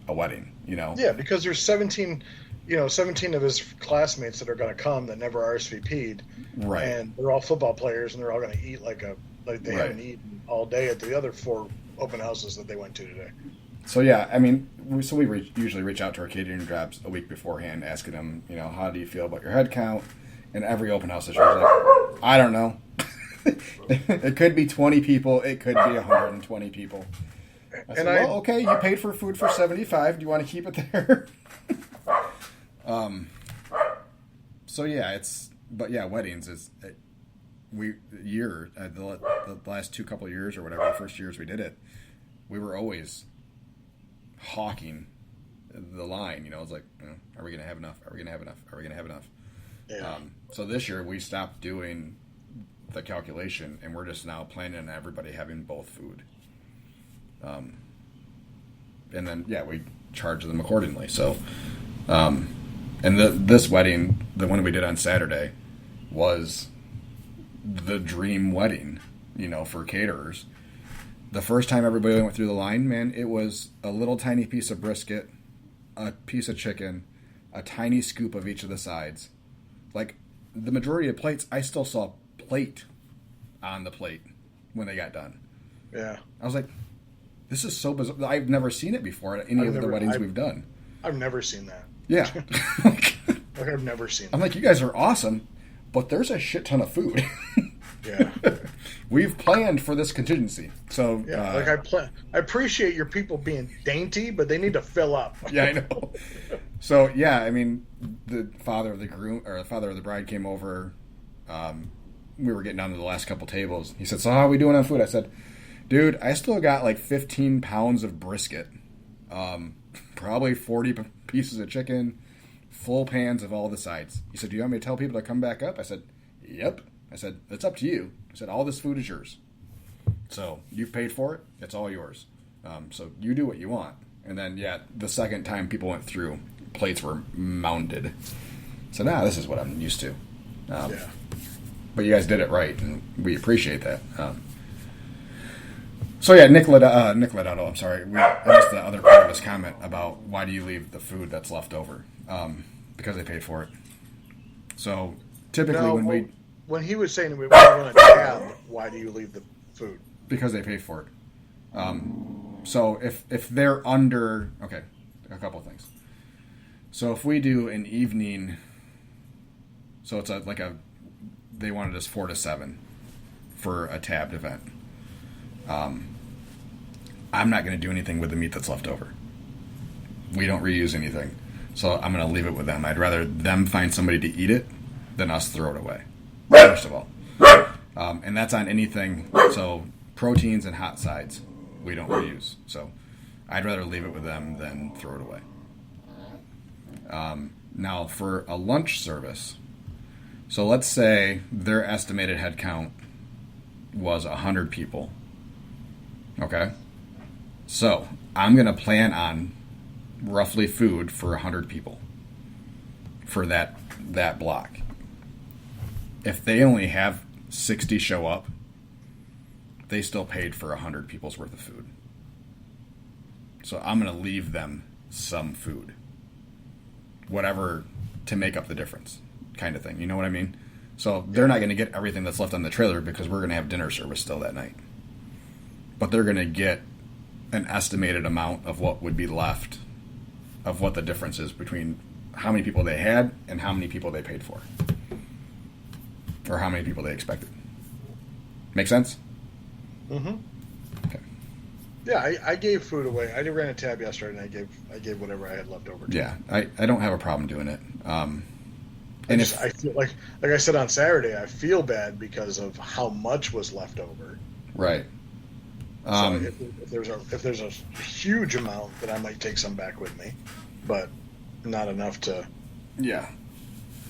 Speaker 3: a wedding.
Speaker 4: Yeah, because there's 17 of his classmates that are going to come that never RSVP'd,
Speaker 3: Right.
Speaker 4: and they're all football players, and they're all going to eat like they
Speaker 3: Right.
Speaker 4: haven't eaten all day at the other 4 open houses that they went to today.
Speaker 3: So yeah, we usually reach out to our catering jobs a week beforehand, asking them, how do you feel about your head count? And every open house is usually like, I don't know. It could be 20 people. It could be 120 people. I said, well, okay, you paid for food for 75. Do you want to keep it there? So yeah, weddings is the last 2 couple of years or whatever, the first years we did it, we were always hawking the line. It's like, are we going to have enough? Are we going to have enough? Are we going to have enough?
Speaker 4: Yeah.
Speaker 3: So this year we stopped doing the calculation, and we're just now planning on everybody having both food. And then we charge them accordingly. So, and this wedding, the one we did on Saturday, was the dream wedding, for caterers. The first time everybody went through the line, man, it was a little tiny piece of brisket, a piece of chicken, a tiny scoop of each of the sides. Like, the majority of plates, I still saw plate on the plate when they got done.
Speaker 4: Yeah.
Speaker 3: I was like, this is so bizarre. I've never seen it before at any of the weddings we've done.
Speaker 4: I've never seen that.
Speaker 3: Yeah.
Speaker 4: Like, I've never seen that.
Speaker 3: I'm like, you guys are awesome, but there's a shit ton of food.
Speaker 4: Yeah.
Speaker 3: We've planned for this contingency. So,
Speaker 4: yeah, I appreciate your people being dainty, but they need to fill up.
Speaker 3: Yeah, I know. So, I mean, the father of the groom or the father of the bride came over. We were getting down to the last couple tables. He said, "So how are we doing on food?" I said, "Dude, I still got like 15 pounds of brisket, probably 40 pieces of chicken, full pans of all the sides." He said, "Do you want me to tell people to come back up?" I said, "Yep." I said, "It's up to you." I said, "All this food is yours. So you've paid for it. It's all yours. So you do what you want." And then, the second time people went through, plates were mounded. So now this is what I'm used to. But you guys did it right, and we appreciate that. Nick Lodato, I'm sorry. That was the other part of his comment about why do you leave the food that's left over? Because they paid for it. So typically
Speaker 4: when he was saying we run a tab, why do you leave the food?
Speaker 3: Because they paid for it. So if they're under, a couple of things. So if we do an evening, so it's they wanted us 4 to 7 for a tabbed event. I'm not going to do anything with the meat that's left over. We don't reuse anything. So I'm going to leave it with them. I'd rather them find somebody to eat it than us throw it away, first of all. And that's on anything. So proteins and hot sides, we don't reuse. So I'd rather leave it with them than throw it away. Now, for a lunch service, so let's say their estimated head count was 100 people. Okay? So I'm going to plan on roughly food for 100 people for that block. If they only have 60 show up, they still paid for 100 people's worth of food. So I'm going to leave them some food. Whatever to make up the difference, kind of thing. You know what I mean? So they're not going to get everything that's left on the trailer because we're going to have dinner service still that night. But they're going to get an estimated amount of what would be left, of what the difference is between how many people they had and how many people they paid for. Or how many people they expected. Make sense?
Speaker 4: Mm-hmm.
Speaker 3: Okay.
Speaker 4: Yeah, I gave food away. I ran a tab yesterday, and I gave whatever I had left over.
Speaker 3: Yeah, I don't have a problem doing it.
Speaker 4: I feel like I said on Saturday, I feel bad because of how much was left over.
Speaker 3: Right.
Speaker 4: So if there's a huge amount, then I might take some back with me, but not enough to.
Speaker 3: Yeah.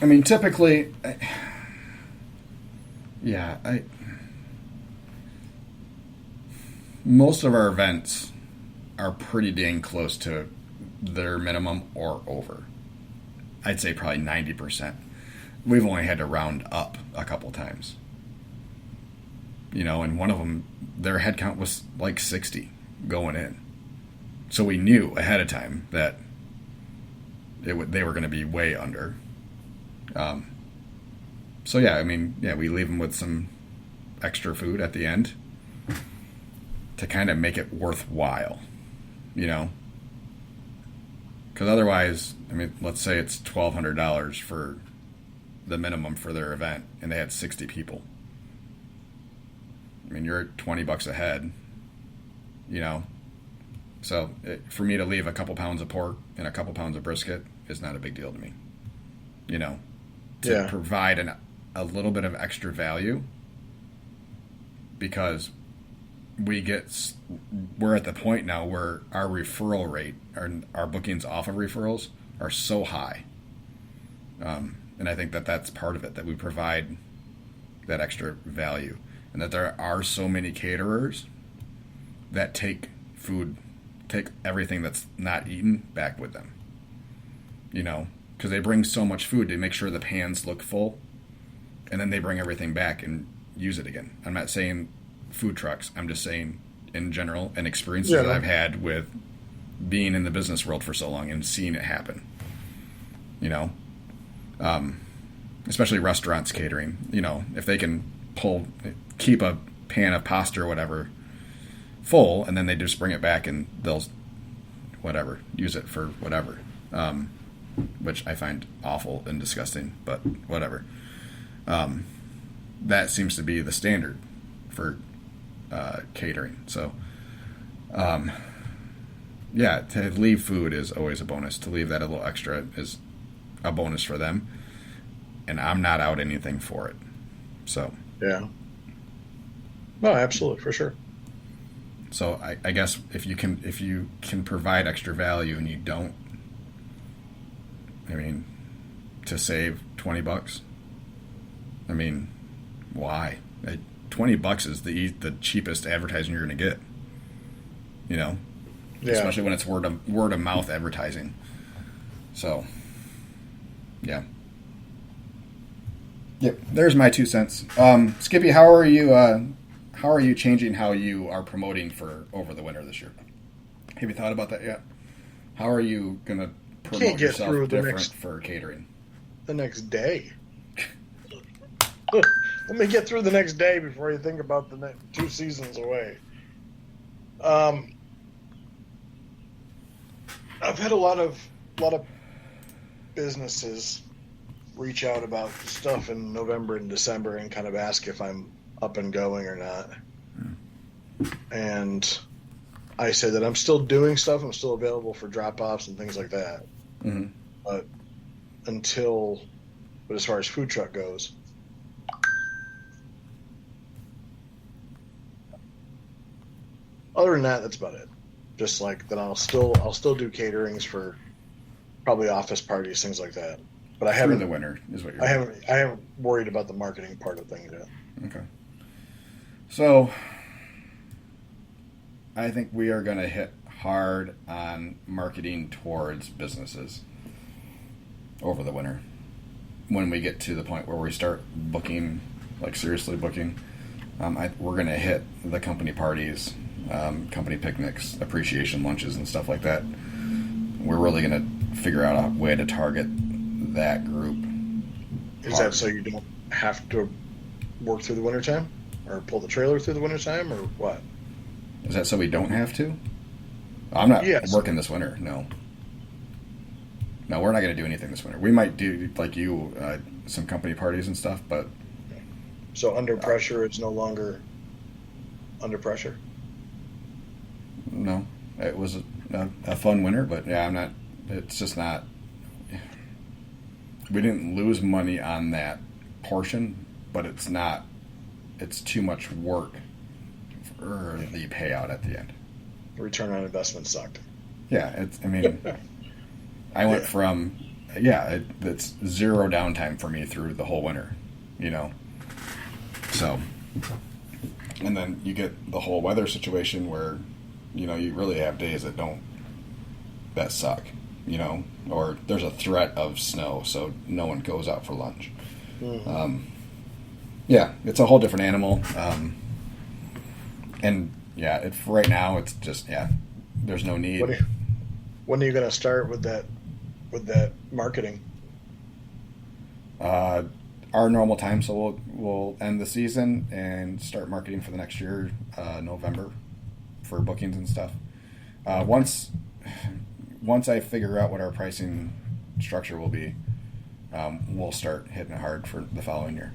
Speaker 3: I mean, typically, most of our events are pretty dang close to their minimum or over. I'd say probably 90%. We've only had to round up a couple times. And one of them, their head count was like 60 going in. So we knew ahead of time that they were going to be way under. We leave them with some extra food at the end to kind of make it worthwhile, Because otherwise, let's say it's $1,200 for the minimum for their event, and they had 60 people. You're at $20 a head, So for me to leave a couple pounds of pork and a couple pounds of brisket is not a big deal to me, to provide a little bit of extra value, because we're at the point now where our referral rate, our bookings off of referrals are so high. And And I think that that's part of it, that we provide that extra value, and that there are so many caterers that take everything that's not eaten back with them. You know, because they bring so much food to make sure the pans look full, and then they bring everything back and use it again. I'm not saying food trucks. I'm just saying in general, and experiences that I've had with being in the business world for so long and seeing it happen. You know, especially restaurants catering. You know, if they can keep a pan of pasta or whatever full, and then they just bring it back and they'll use it for whatever, which I find awful and disgusting, but whatever. That seems to be the standard for catering. So, to leave food is always a bonus. To leave that a little extra is a bonus for them, and I'm not out anything for it. So
Speaker 4: yeah, no, absolutely, for sure.
Speaker 3: So I guess if you can provide extra value and you don't, I mean, to save $20, I mean, why? $20 is the cheapest advertising you're going to get. You know, especially when it's word of mouth advertising. So, yeah. Yep. There's my 2 cents. Skippy, how are you changing how you are promoting for over the winter this year? Have you thought about that yet? How are you going to promote yourself different for catering?
Speaker 4: The next day. Let me get through the next day before you think about the next 2 seasons away. I've had a lot of businesses reach out about stuff in November and December and kind of ask if I'm up and going or not. And I say that I'm still doing stuff. I'm still available for drop-offs and things like that.
Speaker 3: Mm-hmm.
Speaker 4: But as far as food truck goes, other than that, that's about it. Just like that, I'll still do caterings for probably office parties, things like that. But I haven't.
Speaker 3: Through the winter is what you're.
Speaker 4: I haven't worried about the marketing part of things yet.
Speaker 3: Okay. So, I think we are going to hit hard on marketing towards businesses over the winter. When we get to the point where we start booking, like seriously booking, we're going to hit the company parties, company picnics, appreciation lunches, and stuff like that. We're really going to figure out a way to target that group.
Speaker 4: Is that so you don't have to work through the wintertime? Or pull the trailer through the wintertime, or what?
Speaker 3: Is that so we don't have to? I'm not working this winter, no. No, we're not going to do anything this winter. We might do, like you, some company parties and stuff, but...
Speaker 4: So under pressure is no longer under pressure?
Speaker 3: No. It was a fun winter, but yeah, I'm not... It's just not... We didn't lose money on that portion, but it's not... It's too much work for the payout at the end.
Speaker 4: Return on investment sucked.
Speaker 3: Yeah, I went from, it's zero downtime for me through the whole winter, you know. So, and then you get the whole weather situation where, you know, you really have days that suck, you know, or there's a threat of snow, so no one goes out for lunch. Mm-hmm. It's a whole different animal. Right now it's just, there's no need.
Speaker 4: When are you going to start with that marketing?
Speaker 3: Our normal time, so we'll end the season and start marketing for the next year, November, for bookings and stuff. Once I figure out what our pricing structure will be, we'll start hitting it hard for the following year.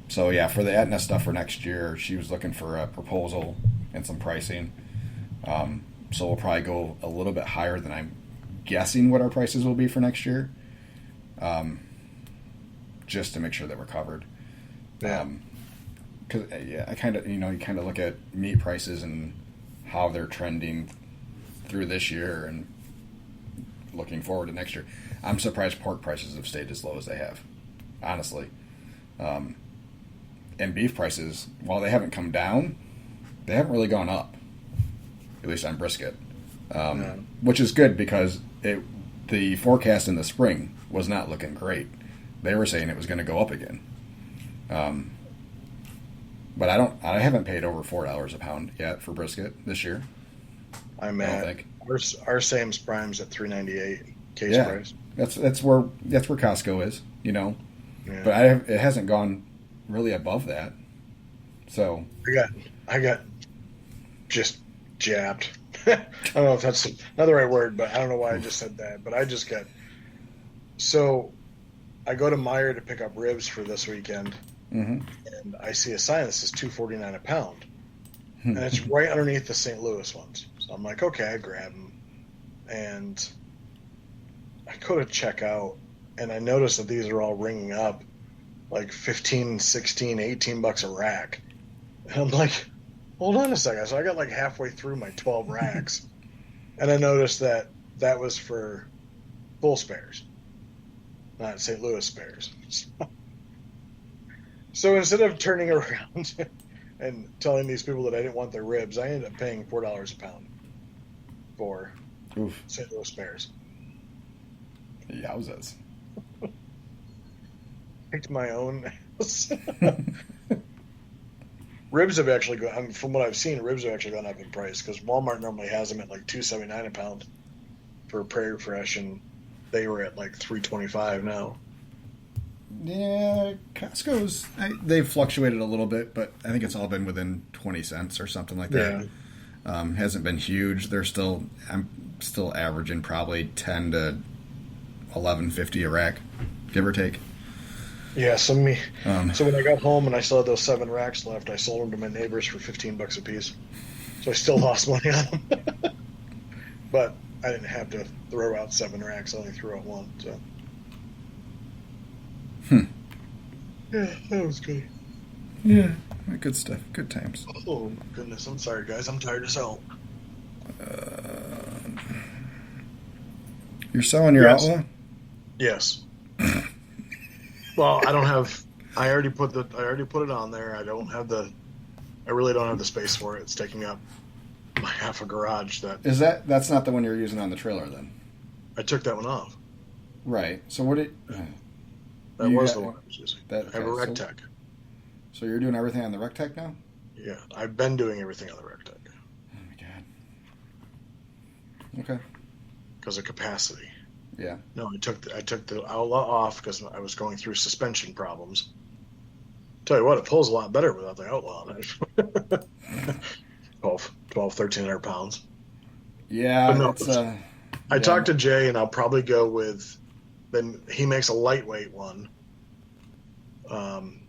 Speaker 3: For the Aetna stuff for next year, she was looking for a proposal and some pricing. So we'll probably go a little bit higher than I'm guessing what our prices will be for next year, just to make sure that we're covered. Because I kind of, you kind of look at meat prices and how they're trending through this year and looking forward to next year. I'm surprised pork prices have stayed as low as they have, honestly. And beef prices, while they haven't come down, they haven't really gone up, at least on brisket, which is good because the forecast in the spring was not looking great. They were saying it was going to go up again. But I haven't paid over $4 a pound yet for brisket this year.
Speaker 4: I'm at our Sam's Prime's at $3.98 case price.
Speaker 3: That's where Costco is, you know.
Speaker 4: Yeah.
Speaker 3: But it hasn't gone really above that. So
Speaker 4: I got just jabbed. I don't know if that's not the right word, but I don't know why I just said that. But I just got so I go to Meijer to pick up ribs for this weekend, and I see a sign that says $2.49 a pound, and it's right underneath the St. Louis ones. So I'm like, okay, I grab them, and I go to check out, and I notice that these are all ringing up like 15, 16, 18 bucks a rack. And I'm like, hold on a second. So I got like halfway through my 12 racks, and I noticed that was for full spares, not St. Louis spares. So instead of turning around and telling these people that I didn't want their ribs, I ended up paying $4 a pound for St. Louis spares.
Speaker 3: Yowzas.
Speaker 4: Picked my own ass. Ribs have actually gone, from what I've seen, ribs have actually gone up in price because Walmart normally has them at like $2.79 a pound for Prairie Fresh, and they were at like $3.25 now.
Speaker 3: Yeah, Costco's they've fluctuated a little bit, but I think it's all been within 20 cents or something like that. Hasn't been huge. I'm still averaging probably 10 to 11.50 a rack, give or take.
Speaker 4: Yeah, so when I got home and I still had those 7 racks left, I sold them to my neighbors for $15 a piece. So I still lost money on them. But I didn't have to throw out 7 racks. I only threw out 1. So. Yeah, that was good.
Speaker 3: Yeah, good stuff. Good times.
Speaker 4: Oh, goodness. I'm sorry, guys. I'm tired as hell.
Speaker 3: You're selling your Outlaw?
Speaker 4: Yes. Well, I don't have. I already put it on there. I really don't have the space for it. It's taking up my half a garage.
Speaker 3: That's not the one you're using on the trailer then?
Speaker 4: I took that one off.
Speaker 3: Right. So what did?
Speaker 4: That was the one I was using. I have a Rectech.
Speaker 3: So you're doing everything on the Rectech now?
Speaker 4: Yeah, I've been doing everything on the Rectech.
Speaker 3: Oh my god. Okay.
Speaker 4: Because of capacity.
Speaker 3: Yeah.
Speaker 4: No, I took the Outlaw off because I was going through suspension problems. Tell you what, it pulls a lot better without the Outlaw on it. 1,300 pounds.
Speaker 3: Yeah.
Speaker 4: No, I talked to Jay, and I'll probably go with. Then he makes a lightweight one.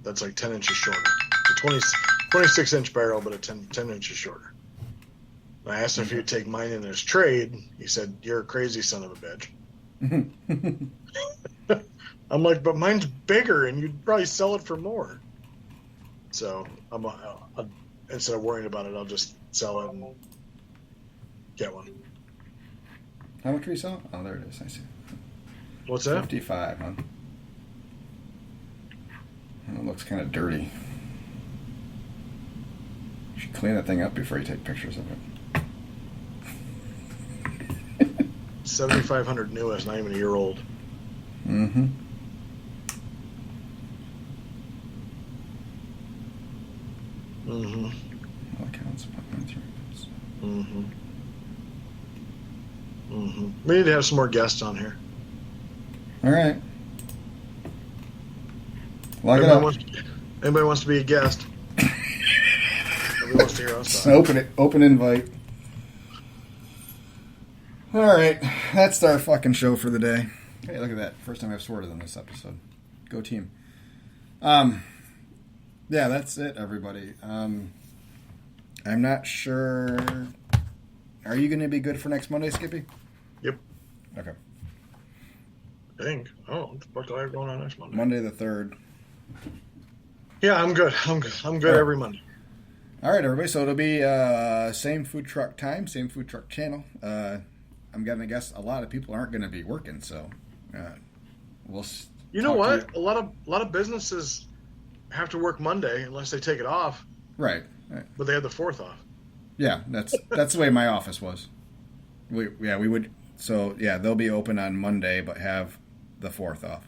Speaker 4: That's like 10 inches shorter. It's a 26-inch barrel, but 10 inches shorter. And I asked him if he would take mine in his trade. He said, "You're a crazy son of a bitch." I'm like, "But mine's bigger, and you'd probably sell it for more." So instead of worrying about it, I'll just sell it and get one.
Speaker 3: How much do we sell? Oh, there it is. I see.
Speaker 4: What's that?
Speaker 3: 55, huh? It looks kind of dirty. You should clean that thing up before you take pictures of it.
Speaker 4: 7,500 new. It's not even a year old.
Speaker 3: Mm-hmm.
Speaker 4: Mm-hmm.
Speaker 3: All accounts.
Speaker 4: Mm-hmm. Mm-hmm. We need to have some more guests on here.
Speaker 3: All right. Lock it up.
Speaker 4: Anybody wants to be a guest? Nobody wants to hear us talk.
Speaker 3: Open invite. All right, that's our fucking show for the day. Hey, look at that! First time I've sworn on this episode. Go team. Yeah, that's it, everybody. I'm not sure. Are you going to be good for next Monday, Skippy?
Speaker 4: Yep.
Speaker 3: Okay.
Speaker 4: I think. Oh, what the fuck do I have going on next Monday?
Speaker 3: Monday the 3rd.
Speaker 4: Yeah, I'm good. I'm good every Monday.
Speaker 3: All right, everybody. So it'll be same food truck time, same food truck channel. I'm going to guess a lot of people aren't going to be working, so we'll.
Speaker 4: You know
Speaker 3: talk to
Speaker 4: what? A lot of businesses have to work Monday unless they take it off,
Speaker 3: Right.
Speaker 4: but they have the 4th off.
Speaker 3: Yeah, that's the way my office was. We would. So yeah, they'll be open on Monday, but have the 4th off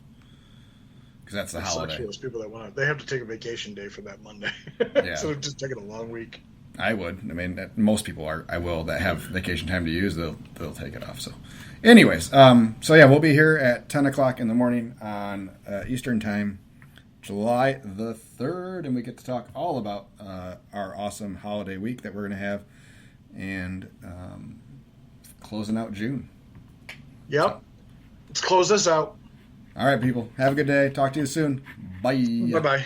Speaker 3: because that's the
Speaker 4: It sucks
Speaker 3: holiday.
Speaker 4: for those people that want to. They have to take a vacation day for that Monday,
Speaker 3: Yeah.
Speaker 4: so they're just taking a long week.
Speaker 3: I would. I mean, most people are. I will that have vacation time to use. They'll take it off. So, anyways, so yeah, we'll be here at 10 o'clock in the morning on Eastern time, July the 3rd, and we get to talk all about our awesome holiday week that we're going to have, and closing out June.
Speaker 4: Yep. Let's close this out.
Speaker 3: All right, people. Have a good day. Talk to you soon. Bye.
Speaker 4: Bye bye.